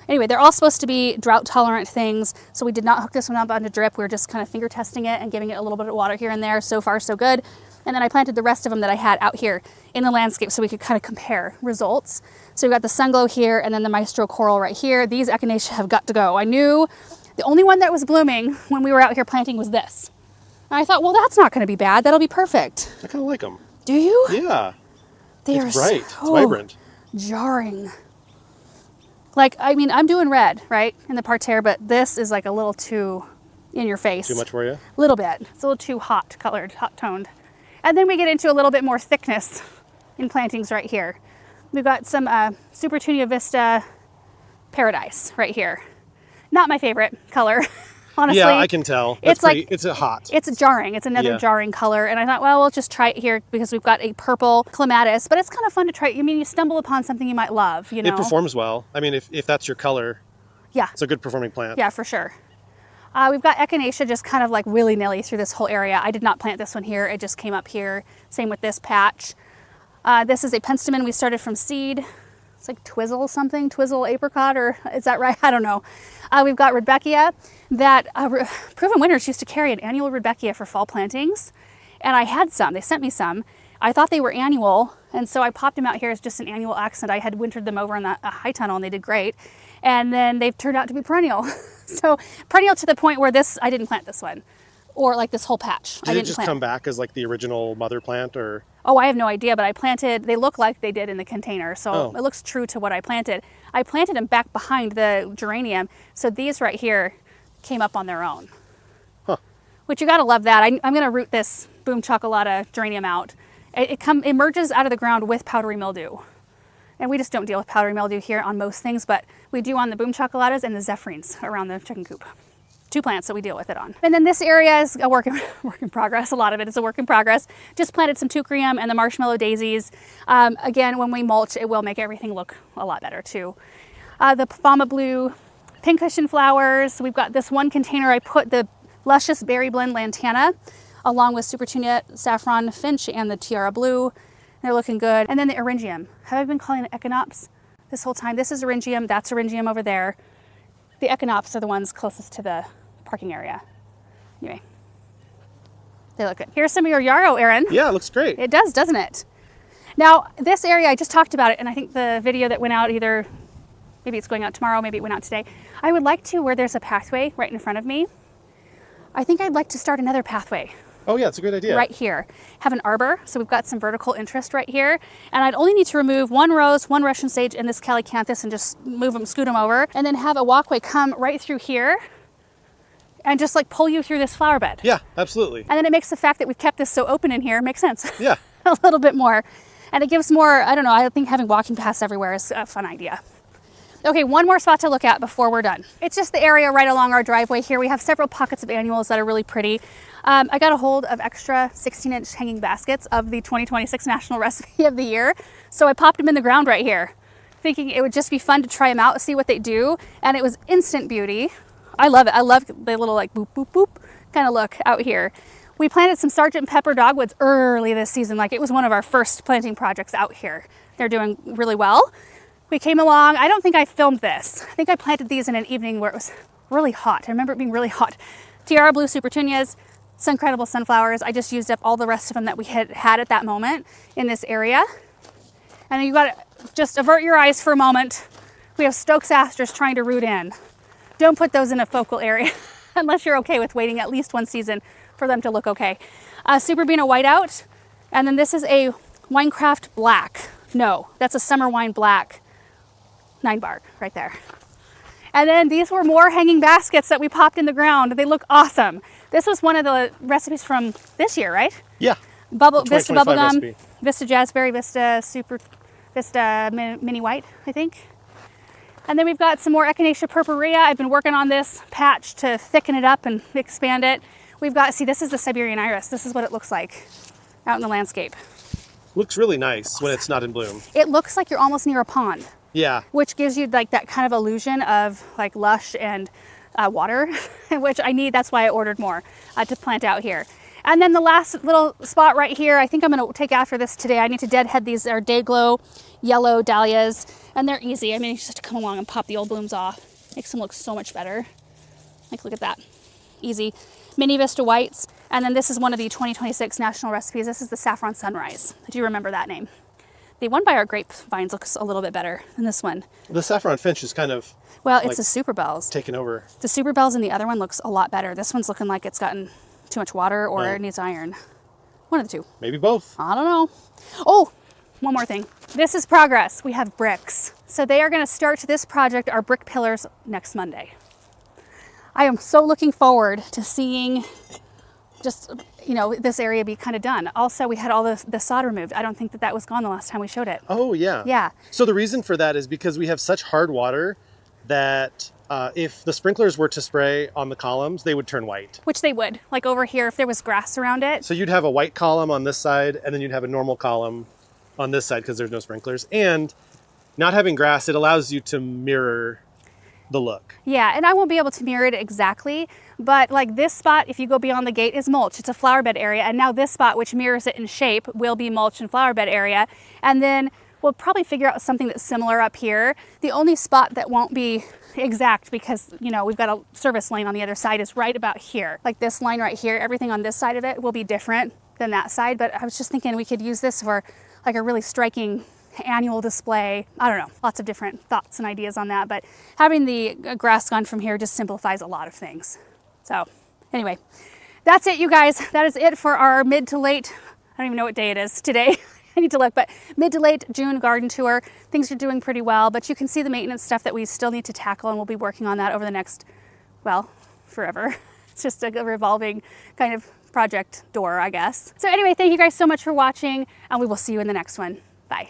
Anyway, they're all supposed to be drought tolerant things. So we did not hook this one up onto drip. We were just kind of finger testing it and giving it a little bit of water here and there. So far, so good. And then I planted the rest of them that I had out here in the landscape so we could kind of compare results. So we've got the Sunglow here and then the Maestro Coral right here. These echinacea have got to go. I knew the only one that was blooming when we were out here planting was this. And I thought, well, that's not going to be bad. That'll be perfect.
I kind of like them.
Do you?
Yeah.
They
It's
are
bright.
so
It's vibrant.
jarring. Like, I mean, I'm doing red, right, in the parterre, but this is like a little too in your face.
Too much for you?
A little bit. It's a little too hot colored, hot toned. And then we get into a little bit more thickness in plantings right here. We've got some Super Tunia Vista Paradise right here. Not my favorite color, honestly.
Yeah, I can tell.
It's like-
it's a hot.
It's jarring. It's another
Yeah.
jarring color. And I thought, well, we'll just try it here because we've got a purple clematis. But it's kind of fun to try. I mean, you stumble upon something you might love, you know?
It performs well. I mean, if that's your color,
Yeah.
it's a good performing plant.
Yeah, for sure. We've got echinacea just kind of like willy-nilly through this whole area. I did not plant this one here. It just came up here. Same with this patch. This is a penstemon we started from seed. It's like Twizzle something, Twizzle apricot, or is that right? I don't know. We've got Rudbeckia that Proven Winners used to carry an annual Rudbeckia for fall plantings. And I had some. They sent me some. I thought they were annual, and so I popped them out here as just an annual accent. I had wintered them over in the high tunnel, and they did great. And then they've turned out to be perennial. So perennial to the point where I didn't plant this one, or like this whole patch. I
Did it
didn't
just
plant.
come back as like the original mother plant, or?
Oh, I have no idea, but I planted, they look like they did in the container, so
Oh.
it looks true to what I planted. I planted them back behind the geranium, so these right here came up on their own.
Huh.
Which you gotta love that. I'm gonna root this Boom Chocolata geranium out. It emerges out of the ground with powdery mildew. And we just don't deal with powdery mildew here on most things, but we do on the Boom Chocolatas and the Zephrines around the chicken coop. 2 plants that we deal with it on. And then this area is a work in progress. A lot of it is a work in progress. Just planted some Teucrium and the marshmallow daisies. Again, when we mulch, it will make everything look a lot better too. The Fama Blue pincushion flowers. We've got this one container I put the Luscious Berry Blend Lantana along with Super Tunia Saffron Finch and the Tiara Blue. They're looking good. And then the Eryngium. Have I been calling it Echinops this whole time? This is Eryngium, that's Eryngium over there. The Echinops are the ones closest to the parking area. Anyway, they look good. Here's some of your yarrow, Erin.
Yeah, it looks great.
It does, doesn't it? Now, this area, I just talked about it, and I think the video that went out either, maybe it's going out tomorrow, maybe it went out today. I would like to, where there's a pathway right in front of me, I think I'd like to start another pathway
Oh yeah, it's a great idea.
right here. Have an arbor, so we've got some vertical interest right here. And I'd only need to remove one rose, one Russian sage, and this calycanthus and just move them, scoot them over. And then have a walkway come right through here and just like pull you through this flower bed.
Yeah, absolutely.
And then it makes the fact that we've kept this so open in here make sense.
Yeah.
A little bit more. And it gives more, I don't know, I think having walking paths everywhere is a fun idea. Okay, one more spot to look at before we're done. It's just the area right along our driveway here. We have several pockets of annuals that are really pretty. I got a hold of extra 16-inch hanging baskets of the 2026 National Recipe of the Year. So I popped them in the ground right here, thinking it would just be fun to try them out, see what they do. And it was instant beauty. I love it. I love the little like boop, boop, boop kind of look out here. We planted some Sergeant Pepper dogwoods early this season. Like it was one of our first planting projects out here. They're doing really well. We came along, I don't think I filmed this. I think I planted these in an evening where it was really hot. I remember it being really hot. Tiara Blue Supertunias, Suncredible Sunflowers. I just used up all the rest of them that we had at that moment in this area. And you gotta just avert your eyes for a moment. We have Stokes asters trying to root in. Don't put those in a focal area unless you're okay with waiting at least one season for them to look okay. Super Beano Whiteout. And then this is a Winecraft Black. No, that's a Summer Wine Black 9-bark right there. And then these were more hanging baskets that we popped in the ground. They look awesome. This was one of the recipes from this year, right?
Yeah.
Vista
2025
Bubblegum,
recipe.
Vista Jazzberry, Vista Super, Vista Mini White, I think. And then we've got some more Echinacea purpurea. I've been working on this patch to thicken it up and expand it. We've got, see, this is the Siberian iris. This is what it looks like out in the landscape.
Looks really nice when it's not in bloom.
It looks like you're almost near a pond,
Yeah.
which gives you like that kind of illusion of like lush and water, which I need. That's why I ordered more to plant out here. And then the last little spot right here, I think I'm going to take after this today. I need to deadhead these are Dayglow yellow dahlias, and they're easy. I mean, you just have to come along and pop the old blooms off. Makes them look so much better. Like, look at that. Easy. Mini Vista Whites. And then this is one of the 2026 National Recipes. This is the Saffron Sunrise. Do you remember that name? The one by our grapevines looks a little bit better than this one.
The saffron finch is kind of
Well, it's
like
the Super Bells.
taken over.
The Super Bells and the other one looks a lot better. This one's looking like it's gotten too much water or it needs iron. One of the two.
Maybe both.
I don't know. Oh, one more thing. This is progress. We have bricks. So they are going to start this project, our brick pillars, next Monday. I am so looking forward to seeing just, you know, this area be kind of done. Also, we had all the sod removed. I don't think that was gone the last time we showed it.
Oh, yeah.
Yeah.
So the reason for that is because we have such hard water that if the sprinklers were to spray on the columns, they would turn white.
Which they would. Like over here, if there was grass around it.
So you'd have a white column on this side, and then you'd have a normal column on this side because there's no sprinklers. And not having grass, it allows you to mirror the look.
Yeah, and I won't be able to mirror it exactly, but like this spot, if you go beyond the gate, is mulch. It's a flower bed area. And now this spot, which mirrors it in shape, will be mulch and flower bed area. And then we'll probably figure out something that's similar up here. The only spot that won't be exact because, you know, we've got a service lane on the other side is right about here. Like this line right here, everything on this side of it will be different than that side. But I was just thinking we could use this for like a really striking annual display. I don't know, lots of different thoughts and ideas on that, but having the grass gone from here just simplifies a lot of things. So anyway, that's it, you guys. That is it for our mid to late, I don't even know what day it is today. I need to look, but mid to late June garden tour. Things are doing pretty well, but you can see the maintenance stuff that we still need to tackle, and we'll be working on that over the next, well, forever. It's just a revolving kind of project door, I guess. So anyway, thank you guys so much for watching, and we will see you in the next one. Bye.